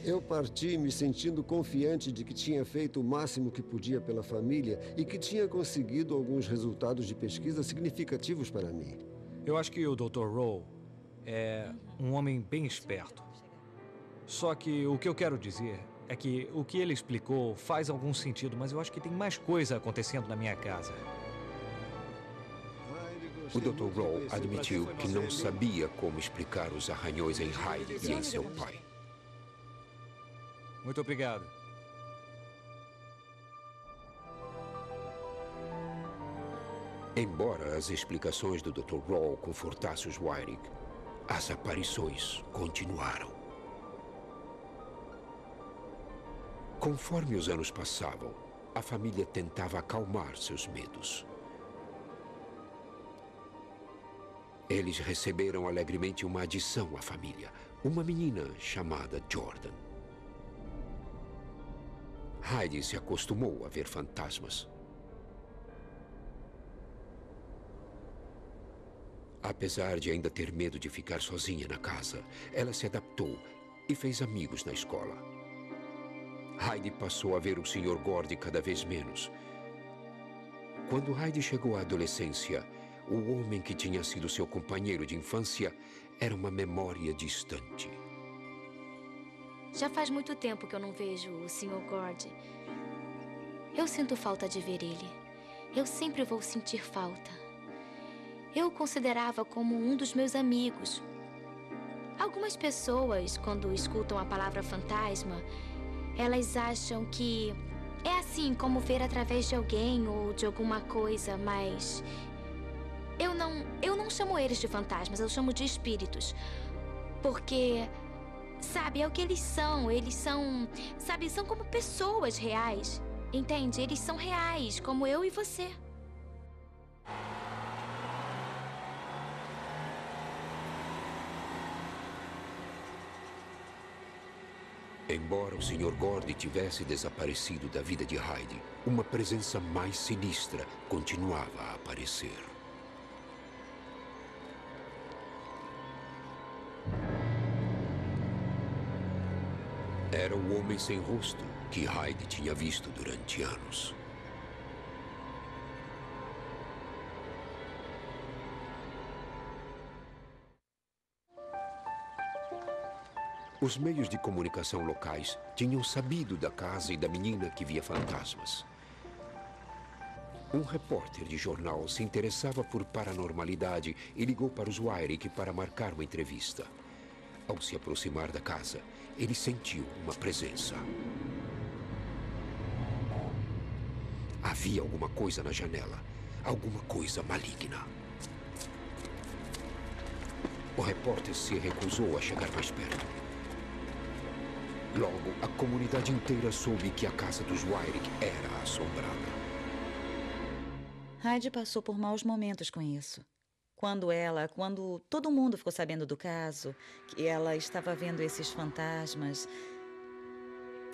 Eu parti me sentindo confiante de que tinha feito o máximo que podia pela família e que tinha conseguido alguns resultados de pesquisa significativos para mim. Eu acho que o Dr. Roll é um homem bem esperto. Só que o que eu quero dizer é que o que ele explicou faz algum sentido, mas eu acho que tem mais coisa acontecendo na minha casa. O Dr. Roll admitiu que não sabia como explicar os arranhões em Heidi e em seu pai. Muito obrigado. Embora as explicações do Dr. Roll confortassem os Wyrick, as aparições continuaram. Conforme os anos passavam, a família tentava acalmar seus medos. Eles receberam alegremente uma adição à família, uma menina chamada Jordan. Heidi se acostumou a ver fantasmas. Apesar de ainda ter medo de ficar sozinha na casa, ela se adaptou e fez amigos na escola. Heidi passou a ver o Sr. Gordy cada vez menos. Quando Heidi chegou à adolescência, o homem que tinha sido seu companheiro de infância era uma memória distante. Já faz muito tempo que eu não vejo o Sr. Gordy. Eu sinto falta de ver ele. Eu sempre vou sentir falta. Eu o considerava como um dos meus amigos. Algumas pessoas, quando escutam a palavra fantasma, elas acham que é assim como ver através de alguém ou de alguma coisa, mas eu não chamo eles de fantasmas, eu chamo de espíritos. Porque, sabe, é o que eles são. Eles são, sabe, são como pessoas reais. Entende? Eles são reais, como eu e você. Embora o Sr. Gordy tivesse desaparecido da vida de Heidi, uma presença mais sinistra continuava a aparecer. Era o homem sem rosto que Heidi tinha visto durante anos. Os meios de comunicação locais tinham sabido da casa e da menina que via fantasmas. Um repórter de jornal se interessava por paranormalidade e ligou para os Wyrick para marcar uma entrevista. Ao se aproximar da casa, ele sentiu uma presença. Havia alguma coisa na janela, alguma coisa maligna. O repórter se recusou a chegar mais perto. Logo, a comunidade inteira soube que a casa dos Wyrick era assombrada. Heidi passou por maus momentos com isso. Quando todo mundo ficou sabendo do caso, que ela estava vendo esses fantasmas,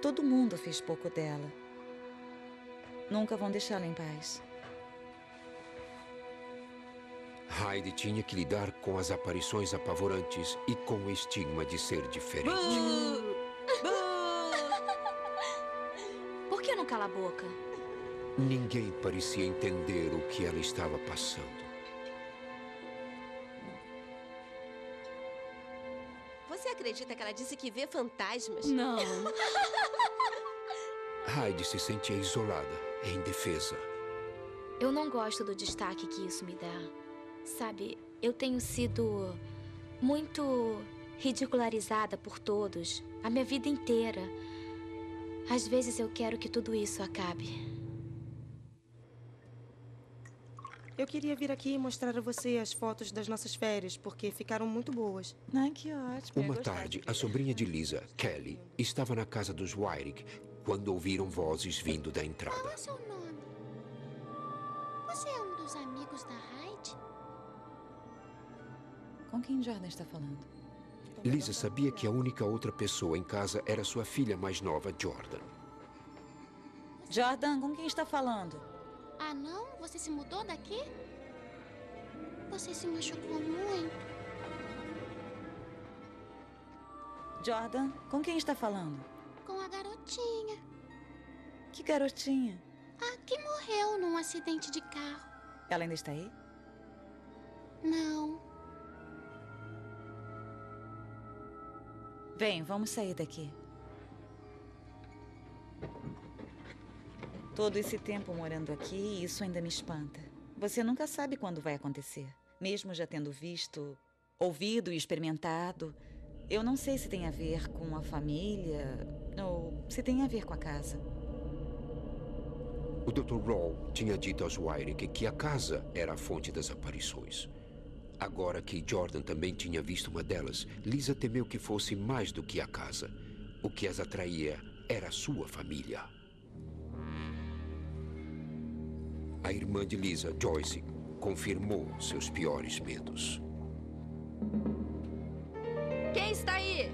todo mundo fez pouco dela. Nunca vão deixá-la em paz. Heidi tinha que lidar com as aparições apavorantes e com o estigma de ser diferente. Por que não cala a boca? Ninguém parecia entender o que ela estava passando. Você acredita que ela disse que vê fantasmas? Não. Heidi se sentia isolada e indefesa. Eu não gosto do destaque que isso me dá. Sabe, eu tenho sido muito ridicularizada por todos, a minha vida inteira. Às vezes eu quero que tudo isso acabe. Eu queria vir aqui e mostrar a você as fotos das nossas férias, porque ficaram muito boas. Ai, que ótimo. Uma tarde, a sobrinha de Lisa, Kelly, estava na casa dos Wyrick quando ouviram vozes vindo da entrada. Qual é o seu nome? Você é um dos amigos da Heidi? Com quem Jordan está falando? Lisa sabia que a única outra pessoa em casa era sua filha mais nova, Jordan. Jordan, com quem está falando? Ah, não? Você se mudou daqui? Você se machucou muito. Jordan, com quem está falando? Com a garotinha. Que garotinha? A que morreu num acidente de carro. Ela ainda está aí? Não. Vem, vamos sair daqui. Todo esse tempo morando aqui, isso ainda me espanta. Você nunca sabe quando vai acontecer. Mesmo já tendo visto, ouvido e experimentado, eu não sei se tem a ver com a família ou se tem a ver com a casa. O Dr. Rawl tinha dito aos Wyrick que a casa era a fonte das aparições. Agora que Jordan também tinha visto uma delas, Lisa temeu que fosse mais do que a casa. O que as atraía era a sua família. A irmã de Lisa, Joyce, confirmou seus piores medos. Quem está aí?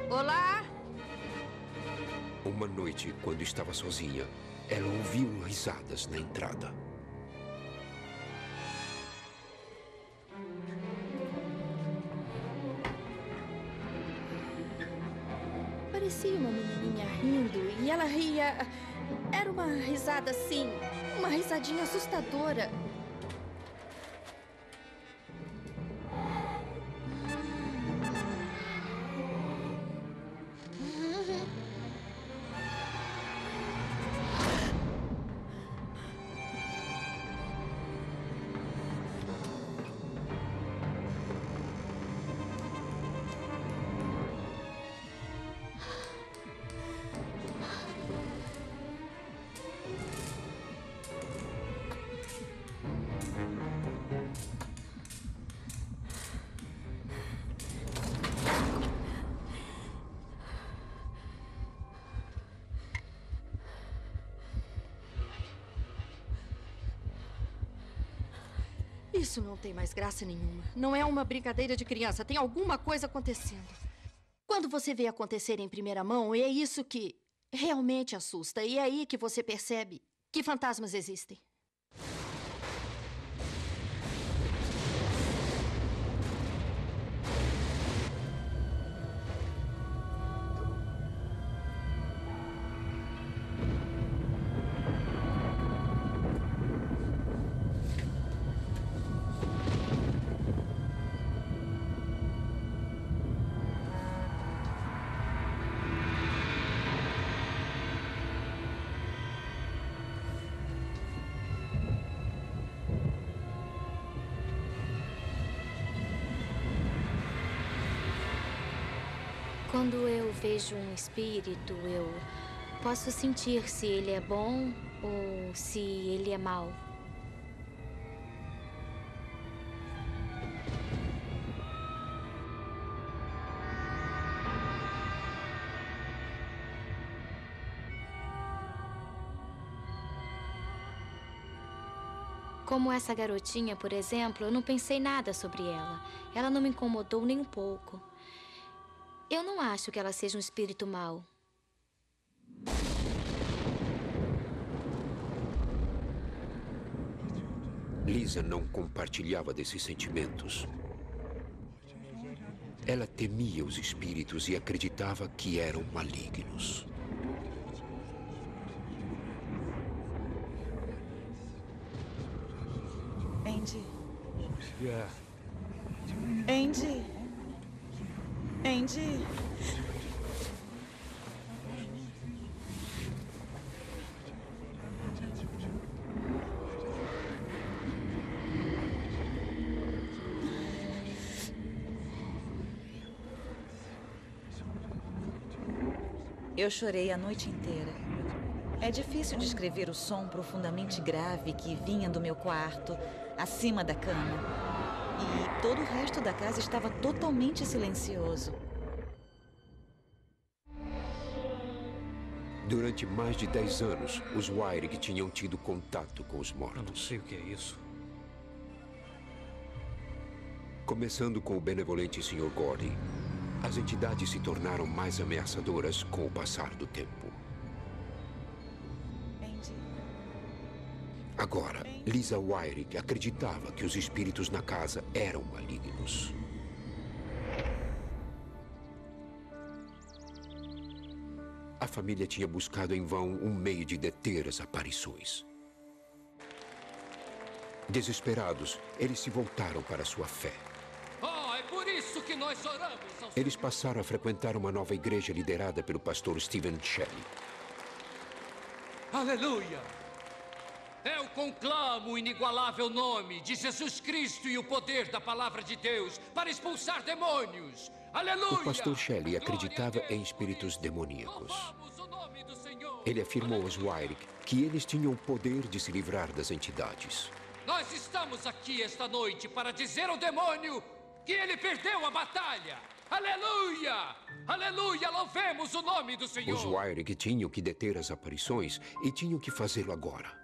Olá? Uma noite, quando estava sozinha, ela ouviu risadas na entrada. parecia uma menininha rindo e ela ria. Era uma risada assim, uma risadinha assustadora. Isso não tem mais graça nenhuma. Não é uma brincadeira de criança. Tem alguma coisa acontecendo. Quando você vê acontecer em primeira mão, é isso que realmente assusta. E é aí que você percebe que fantasmas existem. Quando eu vejo um espírito, eu posso sentir se ele é bom ou se ele é mau. Como essa garotinha, por exemplo, eu não pensei nada sobre ela. Ela não me incomodou nem um pouco. Eu não acho que ela seja um espírito mau. Lisa não compartilhava desses sentimentos. Ela temia os espíritos e acreditava que eram malignos. Andy. Yeah. Andy. Andy. Eu chorei a noite inteira. É difícil descrever o som profundamente grave que vinha do meu quarto, acima da cama. E todo o resto da casa estava totalmente silencioso. Durante mais de 10 anos, os Wyrick tinham tido contato com os mortos. Eu não sei o que é isso. Começando com o benevolente Sr. Gordy, as entidades se tornaram mais ameaçadoras com o passar do tempo. Agora, Lisa Wyrick acreditava que os espíritos na casa eram malignos. A família tinha buscado em vão um meio de deter as aparições. Desesperados, eles se voltaram para sua fé. Oh, é por isso que nós oramos ao Eles passaram a frequentar uma nova igreja liderada pelo pastor Stephen Shelley. Aleluia! Eu conclamo o inigualável nome de Jesus Cristo e o poder da palavra de Deus para expulsar demônios. Aleluia! O pastor Shelley acreditava em espíritos demoníacos. Ele afirmou aos Wyrick que eles tinham o poder de se livrar das entidades. Nós estamos aqui esta noite para dizer ao demônio que ele perdeu a batalha. Aleluia! Aleluia! Louvemos o nome do Senhor! Os Wyrick tinham que deter as aparições e tinham que fazê-lo agora.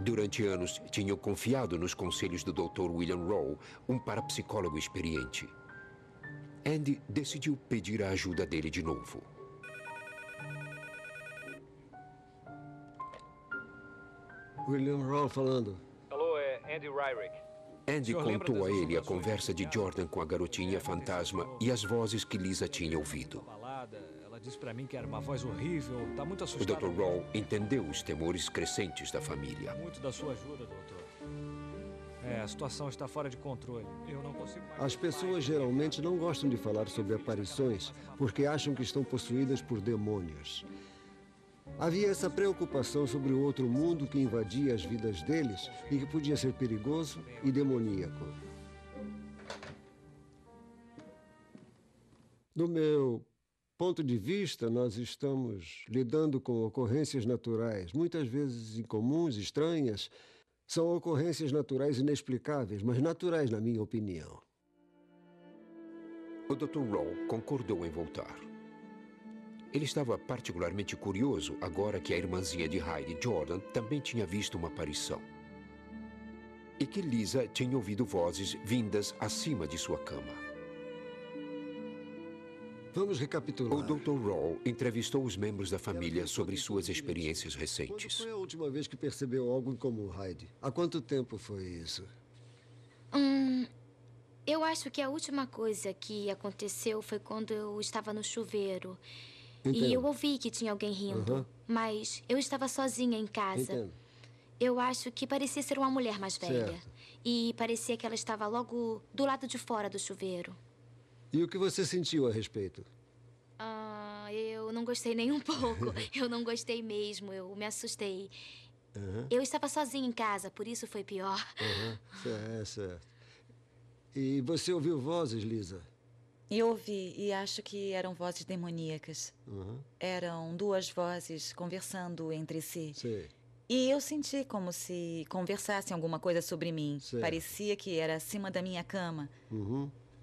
Durante anos, tinham confiado nos conselhos do Dr. William Rowe, um parapsicólogo experiente. Andy decidiu pedir a ajuda dele de novo. William Rowe falando. Alô, é Andy Wyrick. Andy contou a ele a conversa de Jordan com a garotinha fantasma e as vozes que Lisa tinha ouvido. Ela disse pra mim que era uma voz horrível. Tá muito O assustada. Dr. Rawl entendeu os temores crescentes da família. Muito da sua ajuda, doutor. A situação está fora de controle. Eu não consigo mais... As pessoas geralmente não gostam de falar sobre aparições porque acham que estão possuídas por demônios. Havia essa preocupação sobre o outro mundo que invadia as vidas deles e que podia ser perigoso e demoníaco. Do meu ponto de vista, nós estamos lidando com ocorrências naturais, muitas vezes incomuns, estranhas. São ocorrências naturais inexplicáveis, mas naturais, na minha opinião. O Dr. Rawl concordou em voltar. Ele estava particularmente curioso agora que a irmãzinha de Heidi, Jordan, também tinha visto uma aparição. E que Lisa tinha ouvido vozes vindas acima de sua cama. Vamos recapitular. O Dr. Rawl entrevistou os membros da família sobre suas experiências recentes. Quando foi a última vez que percebeu algo em comum, Heidi? Há quanto tempo foi isso? Eu acho que a última coisa que aconteceu foi quando eu estava no chuveiro. Entendo. E eu ouvi que tinha alguém rindo. Mas eu estava sozinha em casa. Entendo. Eu acho que parecia ser uma mulher mais velha. Certo. E parecia que ela estava logo do lado de fora do chuveiro. E o que você sentiu a respeito? Eu não gostei nem um pouco. Eu não gostei mesmo. Eu me assustei. Eu estava sozinha em casa, por isso foi pior. Certo. E você ouviu vozes, Lisa? Eu ouvi e acho que eram vozes demoníacas. Eram duas vozes conversando entre si. Sei. E eu senti como se conversassem alguma coisa sobre mim. Certo. Parecia que era acima da minha cama,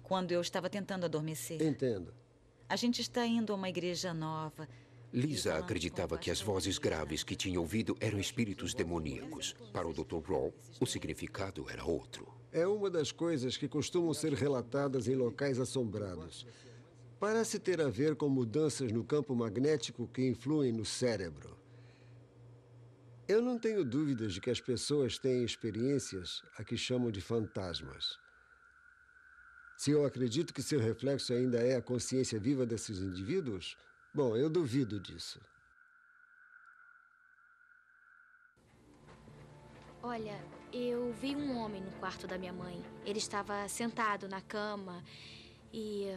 quando eu estava tentando adormecer. Entendo. A gente está indo a uma igreja nova. Lisa acreditava que as vozes graves que tinha ouvido eram espíritos demoníacos. Para o Dr. Rawl, o significado era outro. É uma das coisas que costumam ser relatadas em locais assombrados. Parece ter a ver com mudanças no campo magnético que influem no cérebro. Eu não tenho dúvidas de que as pessoas têm experiências a que chamam de fantasmas. Se eu acredito que seu reflexo ainda é a consciência viva desses indivíduos, bom, eu duvido disso. Olha, eu vi um homem no quarto da minha mãe. Ele estava sentado na cama e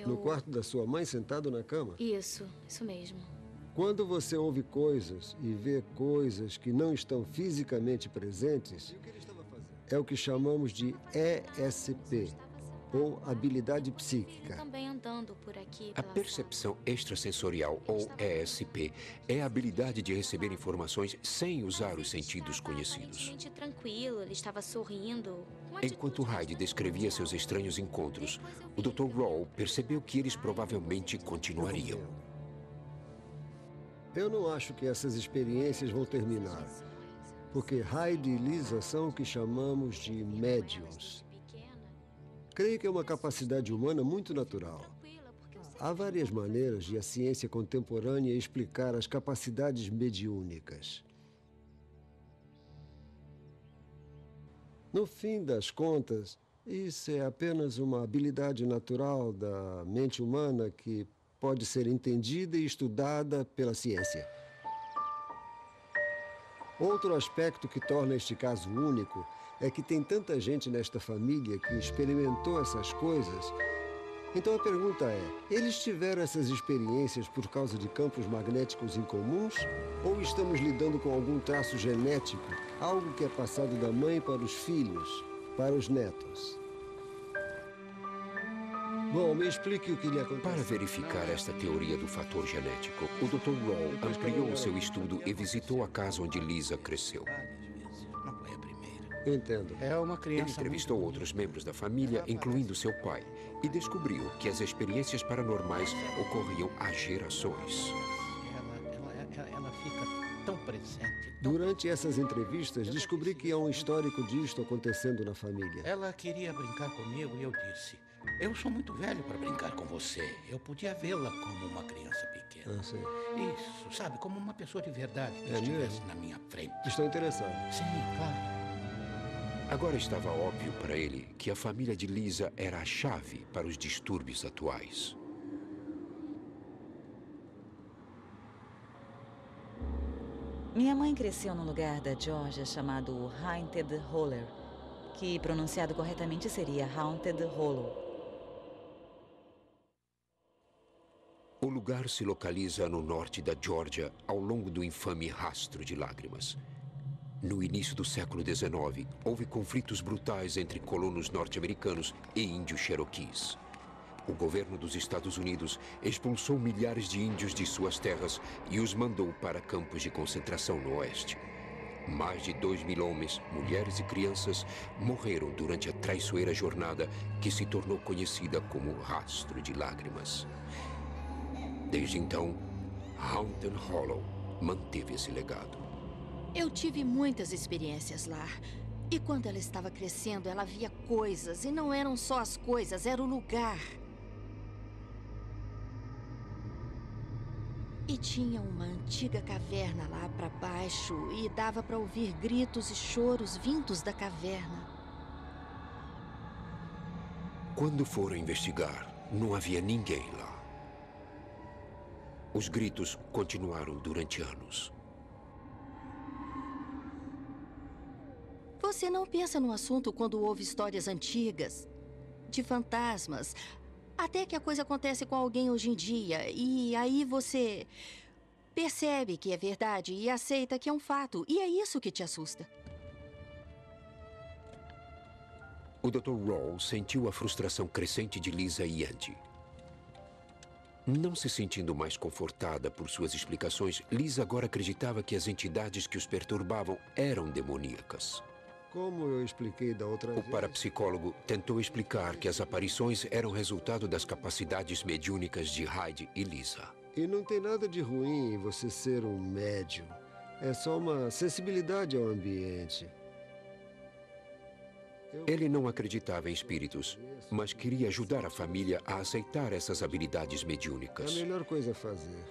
No quarto da sua mãe, sentado na cama? Isso mesmo. Quando você ouve coisas e vê coisas que não estão fisicamente presentes, é o que chamamos de ESP, ou habilidade psíquica. Também andando por aqui. A percepção extrasensorial, ou ESP, é a habilidade de receber informações sem usar os sentidos conhecidos. Tranquilo, ele estava sorrindo. Enquanto Heidi descrevia seus estranhos encontros, o Dr. Rawl percebeu que eles provavelmente continuariam. Eu não acho que essas experiências vão terminar, porque Heidi e Lisa são o que chamamos de médiums. Creio que é uma capacidade humana muito natural. Há várias maneiras de a ciência contemporânea explicar as capacidades mediúnicas. No fim das contas, isso é apenas uma habilidade natural da mente humana que pode ser entendida e estudada pela ciência. Outro aspecto que torna este caso único é que tem tanta gente nesta família que experimentou essas coisas. Então a pergunta é, eles tiveram essas experiências por causa de campos magnéticos incomuns? Ou estamos lidando com algum traço genético, algo que é passado da mãe para os filhos, para os netos? Bom, me explique o que lhe aconteceu. Para verificar esta teoria do fator genético, o Dr. Rawl ampliou o seu estudo e visitou a casa onde Lisa cresceu. Entendo. É uma Ele criança entrevistou outros membros da família, incluindo seu pai, e descobriu que as experiências paranormais ocorriam há gerações. Ela fica tão presente. Durante essas entrevistas, descobri que há um histórico disto acontecendo na família. Ela queria brincar comigo e eu disse: eu sou muito velho para brincar com você. Eu podia vê-la como uma criança pequena. Sim. Isso, sabe, como uma pessoa de verdade que É estivesse mesmo? na minha frente. Estou interessado. Sim, claro. Agora estava óbvio para ele que a família de Lisa era a chave para os distúrbios atuais. Minha mãe cresceu num lugar da Geórgia chamado Haunted Holler, que pronunciado corretamente seria Haunted Hollow. O lugar se localiza no norte da Geórgia, ao longo do infame Rastro de Lágrimas. No início do século XIX, houve conflitos brutais entre colonos norte-americanos e índios cherokees. O governo dos Estados Unidos expulsou milhares de índios de suas terras e os mandou para campos de concentração no oeste. Mais de 2.000 homens, mulheres e crianças morreram durante a traiçoeira jornada que se tornou conhecida como Rastro de Lágrimas. Desde então, Haunted Hollow manteve esse legado. Eu tive muitas experiências lá. E quando ela estava crescendo, ela via coisas. E não eram só as coisas, era o lugar. E tinha uma antiga caverna lá para baixo. E dava para ouvir gritos e choros vindos da caverna. Quando foram investigar, não havia ninguém lá. Os gritos continuaram durante anos. Você não pensa no assunto quando ouve histórias antigas, de fantasmas, até que a coisa acontece com alguém hoje em dia, e aí você percebe que é verdade e aceita que é um fato, e é isso que te assusta. O Dr. Rawls sentiu a frustração crescente de Lisa e Andy. Não se sentindo mais confortada por suas explicações, Lisa agora acreditava que as entidades que os perturbavam eram demoníacas. Como eu expliquei da outra vez... O parapsicólogo tentou explicar que as aparições eram resultado das capacidades mediúnicas de Hyde e Lisa. E não tem nada de ruim em você ser um médium. É só uma sensibilidade ao ambiente. Ele não acreditava em espíritos, mas queria ajudar a família a aceitar essas habilidades mediúnicas. É a melhor coisa a fazer.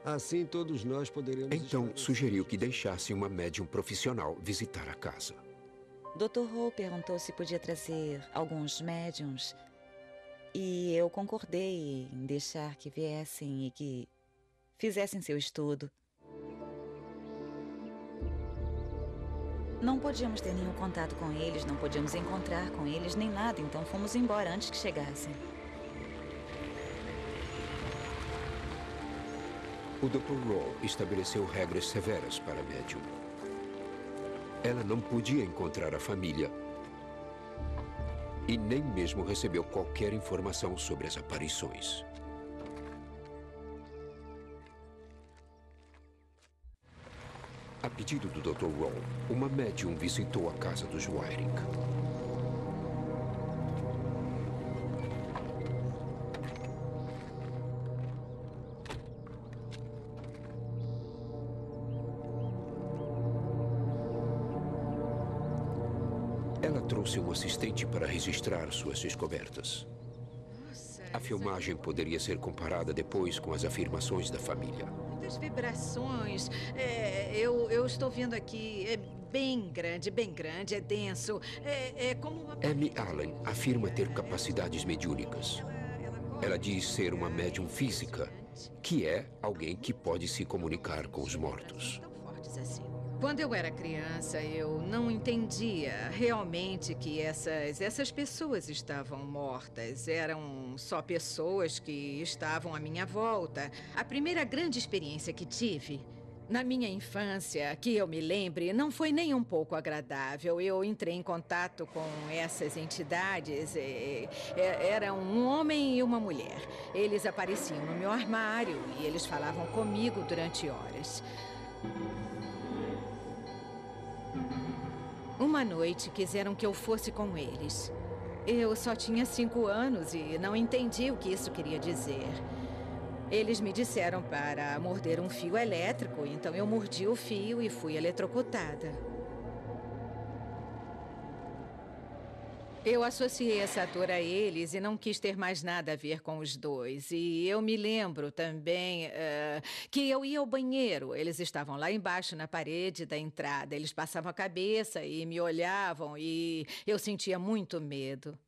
Assim todos nós poderemos... Então, sugeriu que deixasse uma médium profissional visitar a casa. Dr. Ho perguntou se podia trazer alguns médiums e eu concordei em deixar que viessem e que fizessem seu estudo. Não podíamos ter nenhum contato com eles, não podíamos encontrar com eles nem nada, então fomos embora antes que chegassem. O Dr. Raw estabeleceu regras severas para a médium. Ela não podia encontrar a família e nem mesmo recebeu qualquer informação sobre as aparições. A pedido do Dr. Raw, uma médium visitou a casa dos Wiring. Ela trouxe um assistente para registrar suas descobertas. A filmagem poderia ser comparada depois com as afirmações da família. Muitas vibrações. Eu estou vendo aqui. É bem grande, é denso. É como uma... Amy Allen afirma ter capacidades mediúnicas. Ela diz ser uma médium física, que é alguém que pode se comunicar com os mortos. Quando eu era criança, eu não entendia realmente que essas pessoas estavam mortas. Eram só pessoas que estavam à minha volta. A primeira grande experiência que tive na minha infância, que eu me lembre, não foi nem um pouco agradável. Eu entrei em contato com essas entidades. Era um homem e uma mulher. Eles apareciam no meu armário e eles falavam comigo durante horas. Uma noite quiseram que eu fosse com eles. Eu só tinha 5 anos e não entendi o que isso queria dizer. Eles me disseram para morder um fio elétrico, então eu mordi o fio e fui eletrocutada. Eu associei essa ator a eles e não quis ter mais nada a ver com os dois. E eu me lembro também que eu ia ao banheiro. Eles estavam lá embaixo, na parede da entrada. Eles passavam a cabeça e me olhavam e eu sentia muito medo.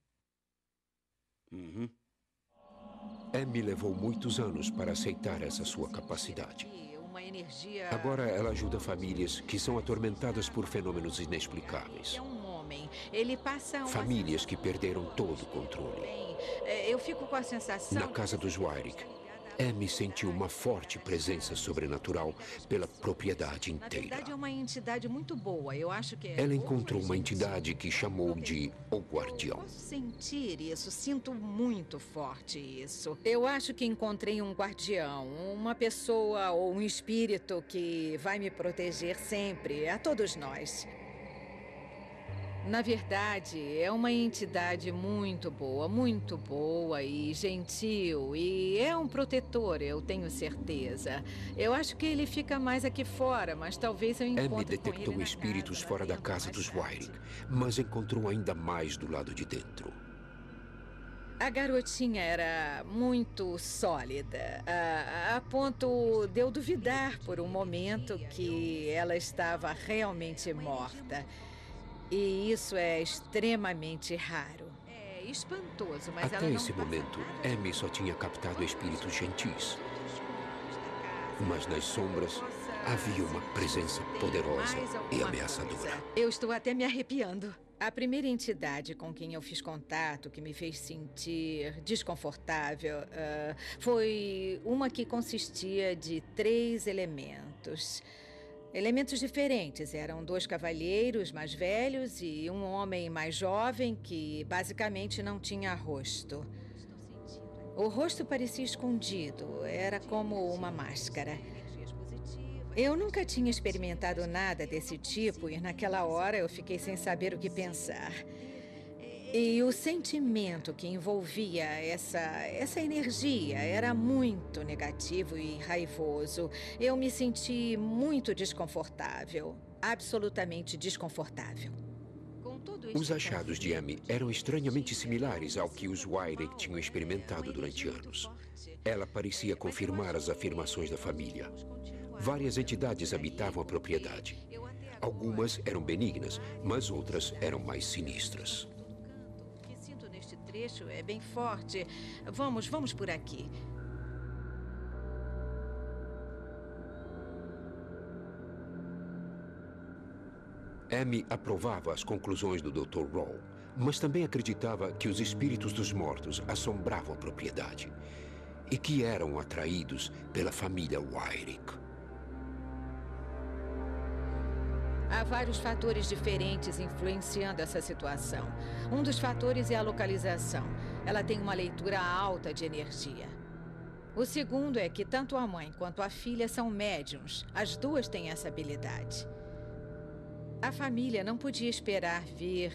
Amy levou muitos anos para aceitar essa sua capacidade. Uma energia... Agora ela ajuda famílias que são atormentadas por fenômenos inexplicáveis. Ele passa Famílias que perderam todo o controle. Eu fico com a sensação... Na casa dos Wyrick, Amy sentiu uma forte presença sobrenatural pela propriedade Na inteira. verdade, é uma entidade muito boa. Eu acho que... Ela encontrou uma entidade que chamou de O Guardião. Posso sentir isso, sinto muito forte isso. Eu acho que encontrei um guardião, uma pessoa ou um espírito que vai me proteger sempre, a todos nós. Na verdade, é uma entidade muito boa e gentil. E é um protetor, eu tenho certeza. Eu acho que ele fica mais aqui fora, mas talvez eu encontre Amy detectou espíritos fora da casa dos Wyrick, mas encontrou ainda mais do lado de dentro. A garotinha era muito sólida, a ponto de eu duvidar por um momento que ela estava realmente morta. E isso é extremamente raro. É espantoso, mas Até esse momento, Amy só tinha captado espíritos gentis. Mas nas sombras, havia uma presença poderosa e ameaçadora. Eu estou até me arrepiando. A primeira entidade com quem eu fiz contato, que me fez sentir desconfortável, foi uma que consistia de 3 elementos. Elementos diferentes. Eram 2 cavalheiros mais velhos e um homem mais jovem que basicamente não tinha rosto. O rosto parecia escondido, era como uma máscara. Eu nunca tinha experimentado nada desse tipo e naquela hora eu fiquei sem saber o que pensar. E o sentimento que envolvia essa energia era muito negativo e raivoso. Eu me senti muito desconfortável, absolutamente desconfortável. Os achados de Amy eram estranhamente similares ao que os Wyrick tinham experimentado durante anos. Ela parecia confirmar as afirmações da família. Várias entidades habitavam a propriedade. Algumas eram benignas, mas outras eram mais sinistras. Trecho é bem forte. Vamos por aqui. Amy aprovava as conclusões do Dr. Rawl, mas também acreditava que os espíritos dos mortos assombravam a propriedade e que eram atraídos pela família Wyrick. Há vários fatores diferentes influenciando essa situação. Um dos fatores é a localização. Ela tem uma leitura alta de energia. O segundo é que tanto a mãe quanto a filha são médiums. As duas têm essa habilidade. A família não podia esperar vir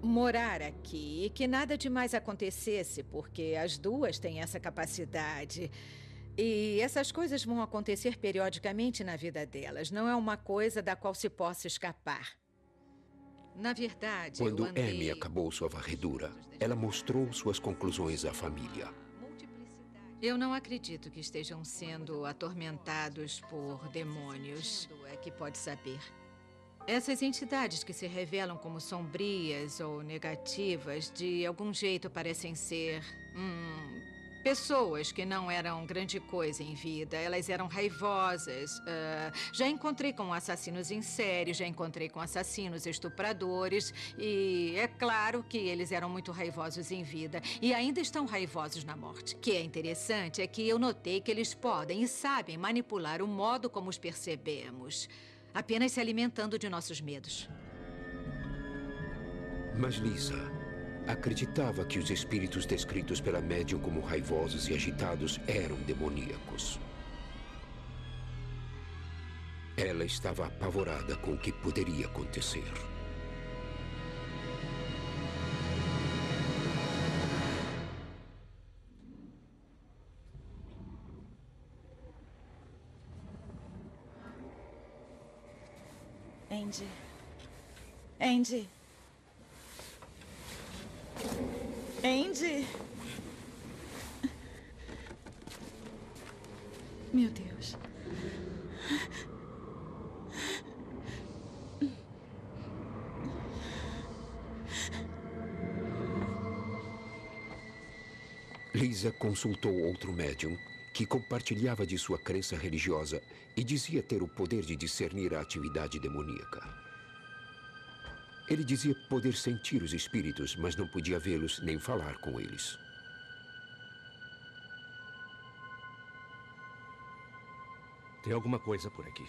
morar aqui e que nada demais acontecesse, porque as duas têm essa capacidade. E essas coisas vão acontecer periodicamente na vida delas. Não é uma coisa da qual se possa escapar. Na verdade, Quando Amy acabou sua varredura, ela mostrou suas conclusões à família. Eu não acredito que estejam sendo atormentados por demônios. É que pode saber. Essas entidades que se revelam como sombrias ou negativas, de algum jeito parecem ser... pessoas que não eram grande coisa em vida. Elas eram raivosas. Já encontrei com assassinos em série, já encontrei com assassinos estupradores. E é claro que eles eram muito raivosos em vida. E ainda estão raivosos na morte. O que é interessante é que eu notei que eles podem e sabem manipular o modo como os percebemos. Apenas se alimentando de nossos medos. Mas Lisa acreditava que os espíritos descritos pela médium como raivosos e agitados eram demoníacos. Ela estava apavorada com o que poderia acontecer. Andy. Andy! Meu Deus. Lisa consultou outro médium que compartilhava de sua crença religiosa e dizia ter o poder de discernir a atividade demoníaca. Ele dizia poder sentir os espíritos, mas não podia vê-los nem falar com eles. Tem alguma coisa por aqui.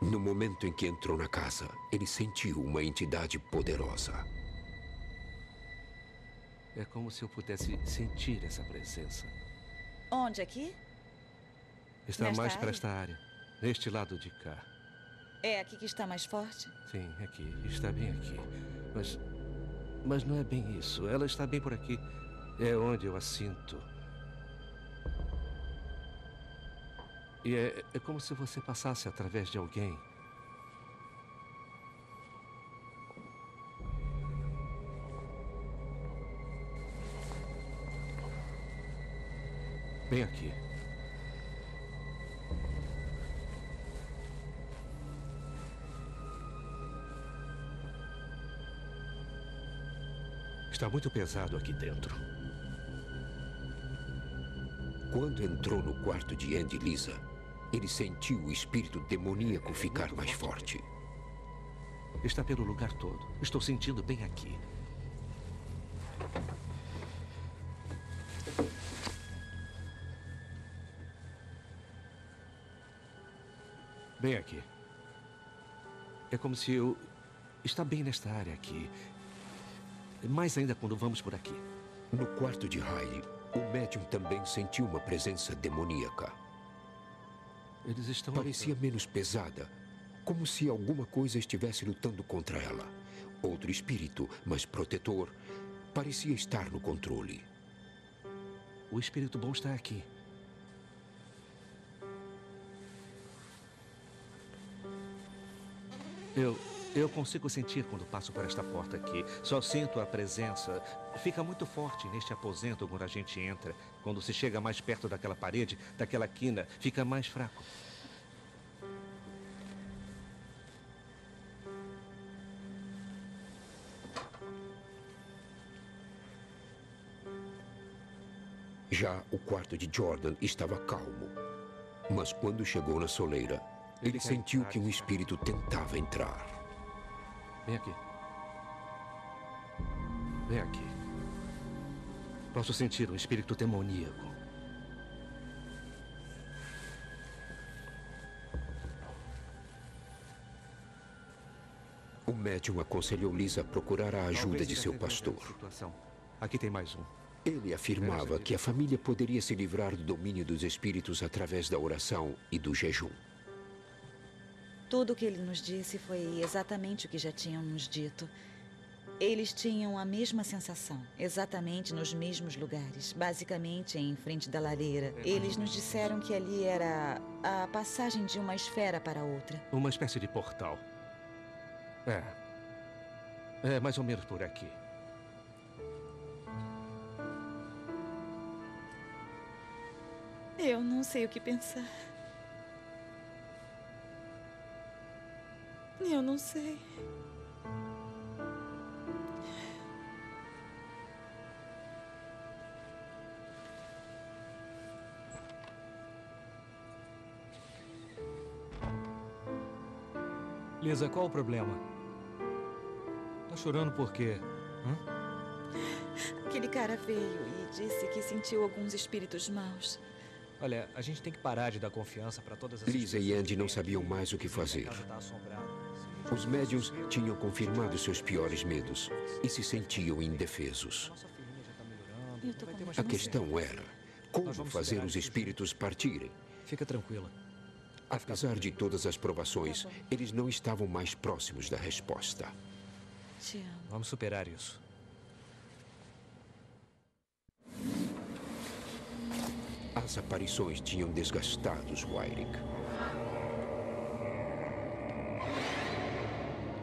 No momento em que entrou na casa, ele sentiu uma entidade poderosa. É como se eu pudesse sentir essa presença. Onde? Aqui? Está Nesta mais para área? esta área, neste lado de cá. É aqui que está mais forte? Sim, aqui. Está bem aqui. Mas não é bem isso. Ela está bem por aqui. É onde eu a sinto. E é como se você passasse através de alguém. Bem aqui. Está muito pesado aqui dentro. Quando entrou no quarto de Andy e Lisa, ele sentiu o espírito demoníaco ficar mais forte. Está pelo lugar todo. Estou sentindo bem aqui. Bem aqui. É como se eu... Está bem nesta área aqui. Mais ainda quando vamos por aqui. No quarto de Riley, o médium também sentiu uma presença demoníaca. Eles estão... Parecia menos pesada, como se alguma coisa estivesse lutando contra ela. Outro espírito, mas protetor, parecia estar no controle. O espírito bom está aqui. Eu consigo sentir quando passo por esta porta aqui. Só sinto a presença. Fica muito forte neste aposento quando a gente entra. Quando se chega mais perto daquela parede, daquela quina, fica mais fraco. Já o quarto de Jordan estava calmo. Mas quando chegou na soleira, ele sentiu que um espírito tentava entrar. Vem aqui. Vem aqui. Posso sentir um espírito demoníaco. O médium aconselhou Lisa a procurar a ajuda de seu pastor. Aqui tem mais um. Ele afirmava que a família poderia se livrar do domínio dos espíritos através da oração e do jejum. Tudo o que ele nos disse foi exatamente o que já tinham nos dito. Eles tinham a mesma sensação, exatamente nos mesmos lugares, basicamente em frente da lareira. Eles nos disseram que ali era a passagem de uma esfera para outra. Uma espécie de portal. É mais ou menos por aqui. Eu não sei o que pensar. Eu não sei. Lisa, qual o problema? Tá chorando por quê? Aquele cara veio e disse que sentiu alguns espíritos maus. Olha, a gente tem que parar de dar confiança para todas as Lisa e Andy não sabiam mais o que fazer. Os médiuns tinham confirmado seus piores medos e se sentiam indefesos. A questão era como fazer os espíritos partirem. Fica tranquila. Apesar de todas as provações, eles não estavam mais próximos da resposta. Te amo. Vamos superar isso. As aparições tinham desgastado os Wyrick.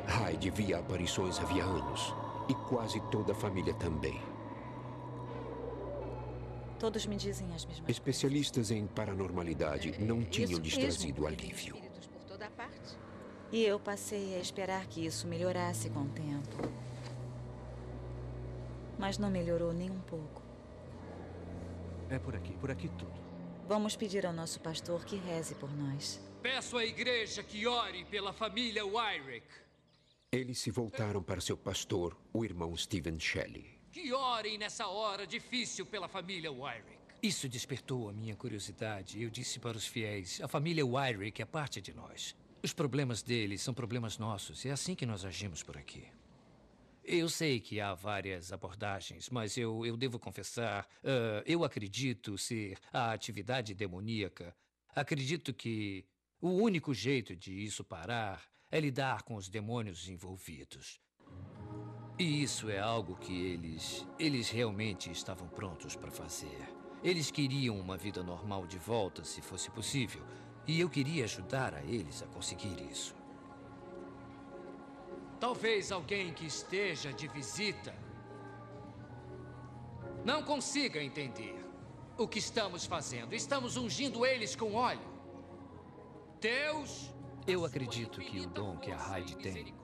Hyde via aparições havia anos, e quase toda a família também. Todos me dizem as mesmas Especialistas em paranormalidade não tinham lhes trazido alívio. espíritos por toda parte. E eu passei a esperar que isso melhorasse com o tempo. Mas não melhorou nem um pouco. É por aqui tudo. Vamos pedir ao nosso pastor que reze por nós. Peço à igreja que ore pela família Wyrick. Eles se voltaram para seu pastor, o irmão Stephen Shelley. Que orem nessa hora difícil pela família Wyrick. Isso despertou a minha curiosidade. Eu disse para os fiéis, a família Wyrick é parte de nós. Os problemas deles são problemas nossos. É assim que nós agimos por aqui. Eu sei que há várias abordagens, mas eu devo confessar, eu acredito ser a atividade demoníaca. Acredito que o único jeito de isso parar é lidar com os demônios envolvidos. E isso é algo que eles realmente estavam prontos para fazer. Eles queriam uma vida normal de volta, se fosse possível. E eu queria ajudar a eles a conseguir isso. Talvez alguém que esteja de visita não consiga entender o que estamos fazendo. Estamos ungindo eles com óleo. Deus... Eu acredito que o dom que a Hyde tem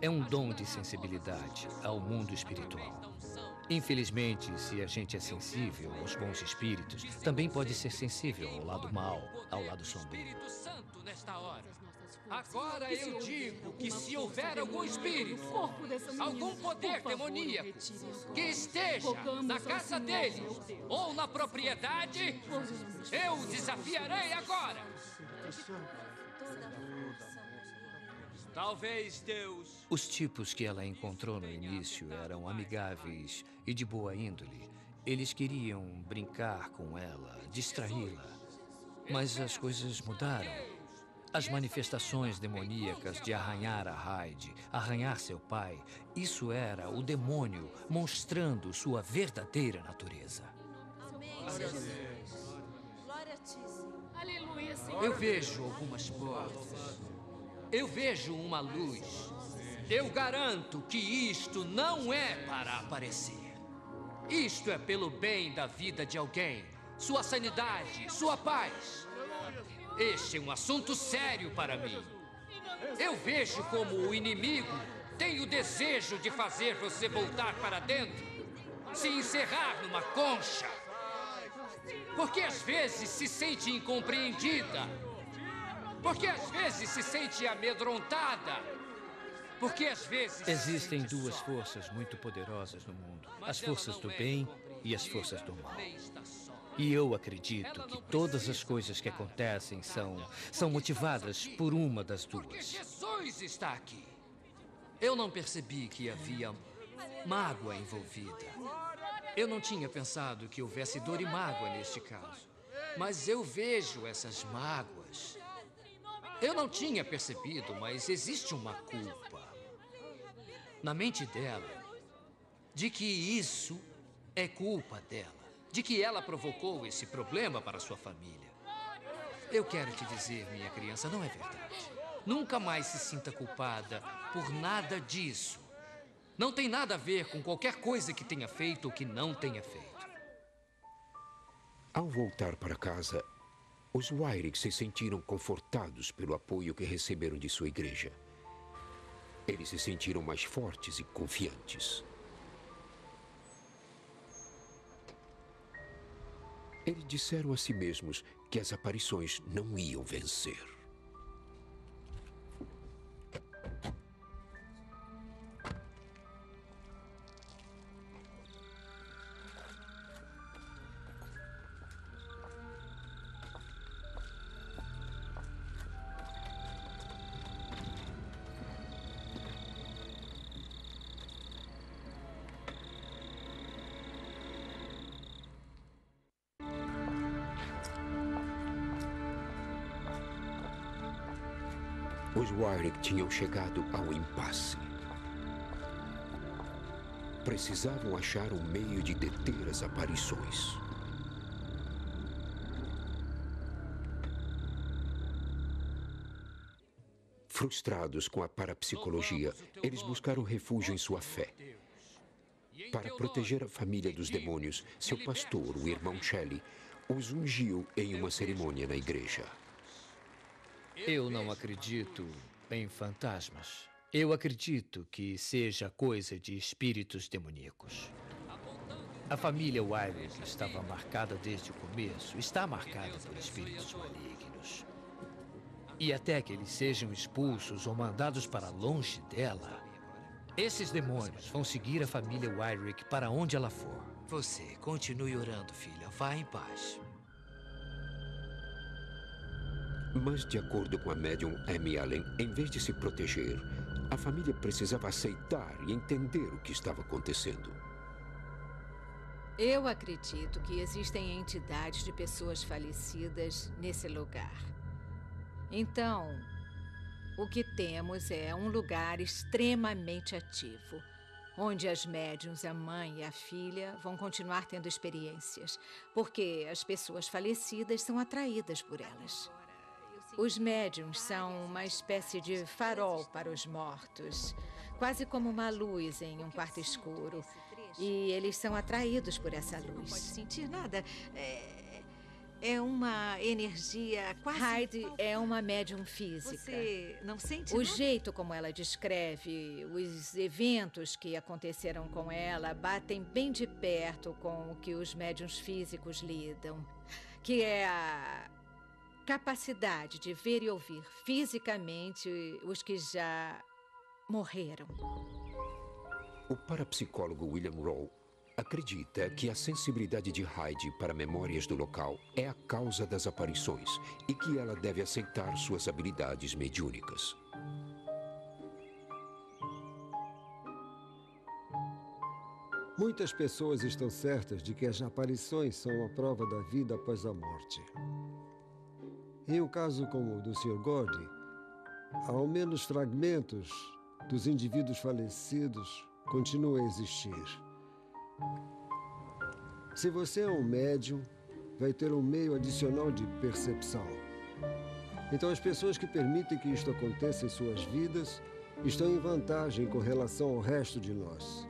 é um dom de sensibilidade ao mundo espiritual. Infelizmente, se a gente é sensível aos bons espíritos, também pode ser sensível ao lado mau, ao lado sombrio. Agora eu digo que se houver algum espírito, algum poder demoníaco que esteja na casa deles ou na propriedade, eu o desafiarei agora. Talvez Deus... Os tipos que ela encontrou no início eram amigáveis e de boa índole. Eles queriam brincar com ela, distraí-la. Mas as coisas mudaram. As manifestações demoníacas de arranhar a Hyde, arranhar seu pai, isso era o demônio mostrando sua verdadeira natureza. Eu vejo algumas portas. Eu vejo uma luz. Eu garanto que isto não é para aparecer. Isto é pelo bem da vida de alguém, sua sanidade, sua paz. Este é um assunto sério para mim. Eu vejo como o inimigo tem o desejo de fazer você voltar para dentro, se encerrar numa concha. Porque às vezes se sente incompreendida. Porque às vezes se sente amedrontada. Porque às vezes... Existem duas forças muito poderosas no mundo. As forças do bem e as forças do mal. E eu acredito que todas as coisas que acontecem são motivadas por uma das duas. Jesus está aqui. Eu não percebi que havia mágoa envolvida. Eu não tinha pensado que houvesse dor e mágoa neste caso. Mas eu vejo essas mágoas. Eu não tinha percebido, mas existe uma culpa na mente dela de que isso é culpa dela, de que ela provocou esse problema para sua família. Eu quero te dizer, minha criança, não é verdade. Nunca mais se sinta culpada por nada disso. Não tem nada a ver com qualquer coisa que tenha feito ou que não tenha feito. Ao voltar para casa, os Wyrick se sentiram confortados pelo apoio que receberam de sua igreja. Eles se sentiram mais fortes e confiantes. Eles disseram a si mesmos que as aparições não iam vencer. Os Wyrick tinham chegado ao impasse. Precisavam achar um meio de deter as aparições. Frustrados com a parapsicologia, eles buscaram refúgio em sua fé. Para proteger a família dos demônios, seu pastor, o irmão Shelley, os ungiu em uma cerimônia na igreja. Eu não acredito em fantasmas. Eu acredito que seja coisa de espíritos demoníacos. A família Wyrick estava marcada desde o começo, está marcada por espíritos malignos. E até que eles sejam expulsos ou mandados para longe dela, esses demônios vão seguir a família Wyrick para onde ela for. Você continue orando, filha. Vá em paz. Mas, de acordo com a médium Amy Allen, em vez de se proteger, a família precisava aceitar e entender o que estava acontecendo. Eu acredito que existem entidades de pessoas falecidas nesse lugar. Então, o que temos é um lugar extremamente ativo, onde as médiuns, a mãe e a filha, vão continuar tendo experiências, porque as pessoas falecidas são atraídas por elas. Os médiuns são uma espécie de farol para os mortos, quase como uma luz em um quarto escuro. E eles são atraídos por essa luz. Não pode sentir nada. É uma energia quase... Heidi é uma médium física. Você não sente nada? O jeito como ela descreve os eventos que aconteceram com ela batem bem de perto com o que os médiuns físicos lidam, que é a capacidade de ver e ouvir fisicamente os que já morreram. O parapsicólogo William Rowe acredita que a sensibilidade de Heidi para memórias do local é a causa das aparições e que ela deve aceitar suas habilidades mediúnicas. Muitas pessoas estão certas de que as aparições são a prova da vida após a morte. Em um caso como o do Sr. Gordy, há ao menos fragmentos dos indivíduos falecidos continuam a existir. Se você é um médium, vai ter um meio adicional de percepção. Então, as pessoas que permitem que isto aconteça em suas vidas estão em vantagem com relação ao resto de nós.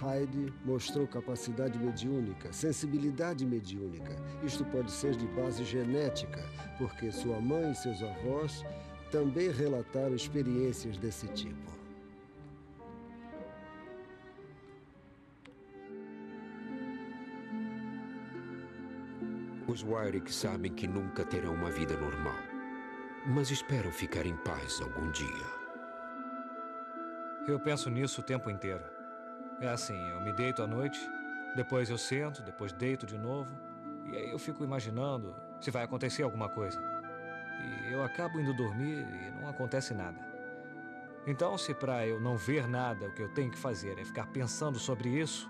Heidi mostrou capacidade mediúnica, sensibilidade mediúnica. Isto pode ser de base genética, porque sua mãe e seus avós também relataram experiências desse tipo. Os Wyrick sabem que nunca terão uma vida normal, mas esperam ficar em paz algum dia. Eu penso nisso o tempo inteiro. É assim, eu me deito à noite, depois eu sento, depois deito de novo, e aí eu fico imaginando se vai acontecer alguma coisa. E eu acabo indo dormir e não acontece nada. Então, se para eu não ver nada, o que eu tenho que fazer é ficar pensando sobre isso,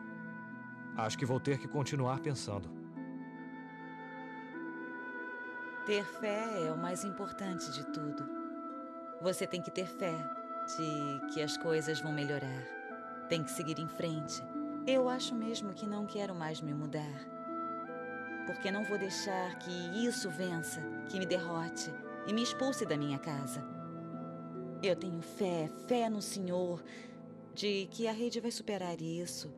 acho que vou ter que continuar pensando. Ter fé é o mais importante de tudo. Você tem que ter fé de que as coisas vão melhorar. Tem que seguir em frente. Eu acho mesmo que não quero mais me mudar. Porque não vou deixar que isso vença, que me derrote e me expulse da minha casa. Eu tenho fé no Senhor, de que a rede vai superar isso.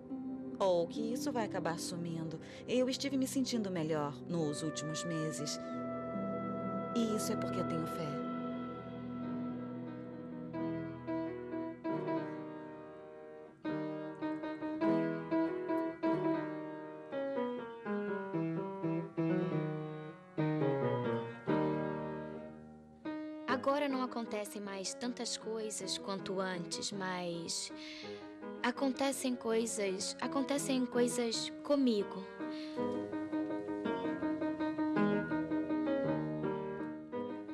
Ou que isso vai acabar sumindo. Eu estive me sentindo melhor nos últimos meses. E isso é porque eu tenho fé. Agora não acontecem mais tantas coisas quanto antes, mas acontecem coisas comigo.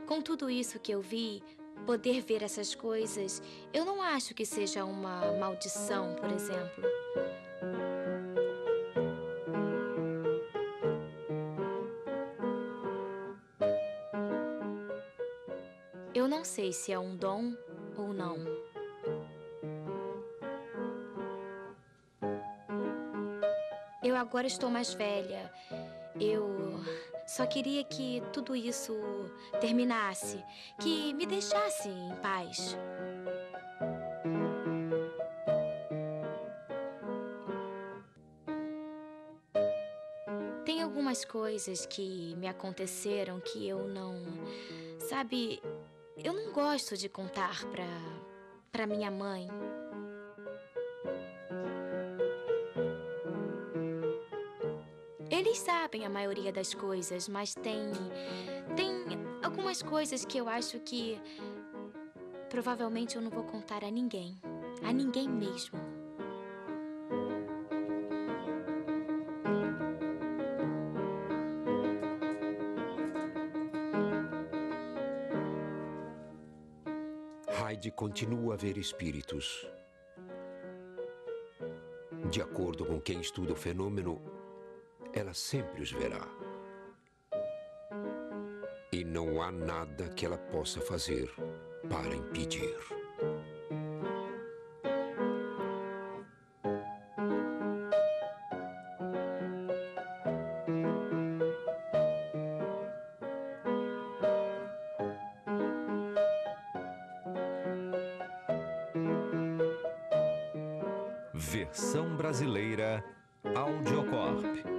Com tudo isso que eu vi, poder ver essas coisas, eu não acho que seja uma maldição, por exemplo. Eu não sei se é um dom ou não. Eu agora estou mais velha. Eu só queria que tudo isso terminasse, que me deixasse em paz. Tem algumas coisas que me aconteceram que eu não... Sabe, eu não gosto de contar pra minha mãe. Eles sabem a maioria das coisas, mas tem algumas coisas que eu acho que provavelmente eu não vou contar a ninguém mesmo. Heidi continua a ver espíritos. De acordo com quem estuda o fenômeno, ela sempre os verá. E não há nada que ela possa fazer para impedir. Versão brasileira Audiocorp.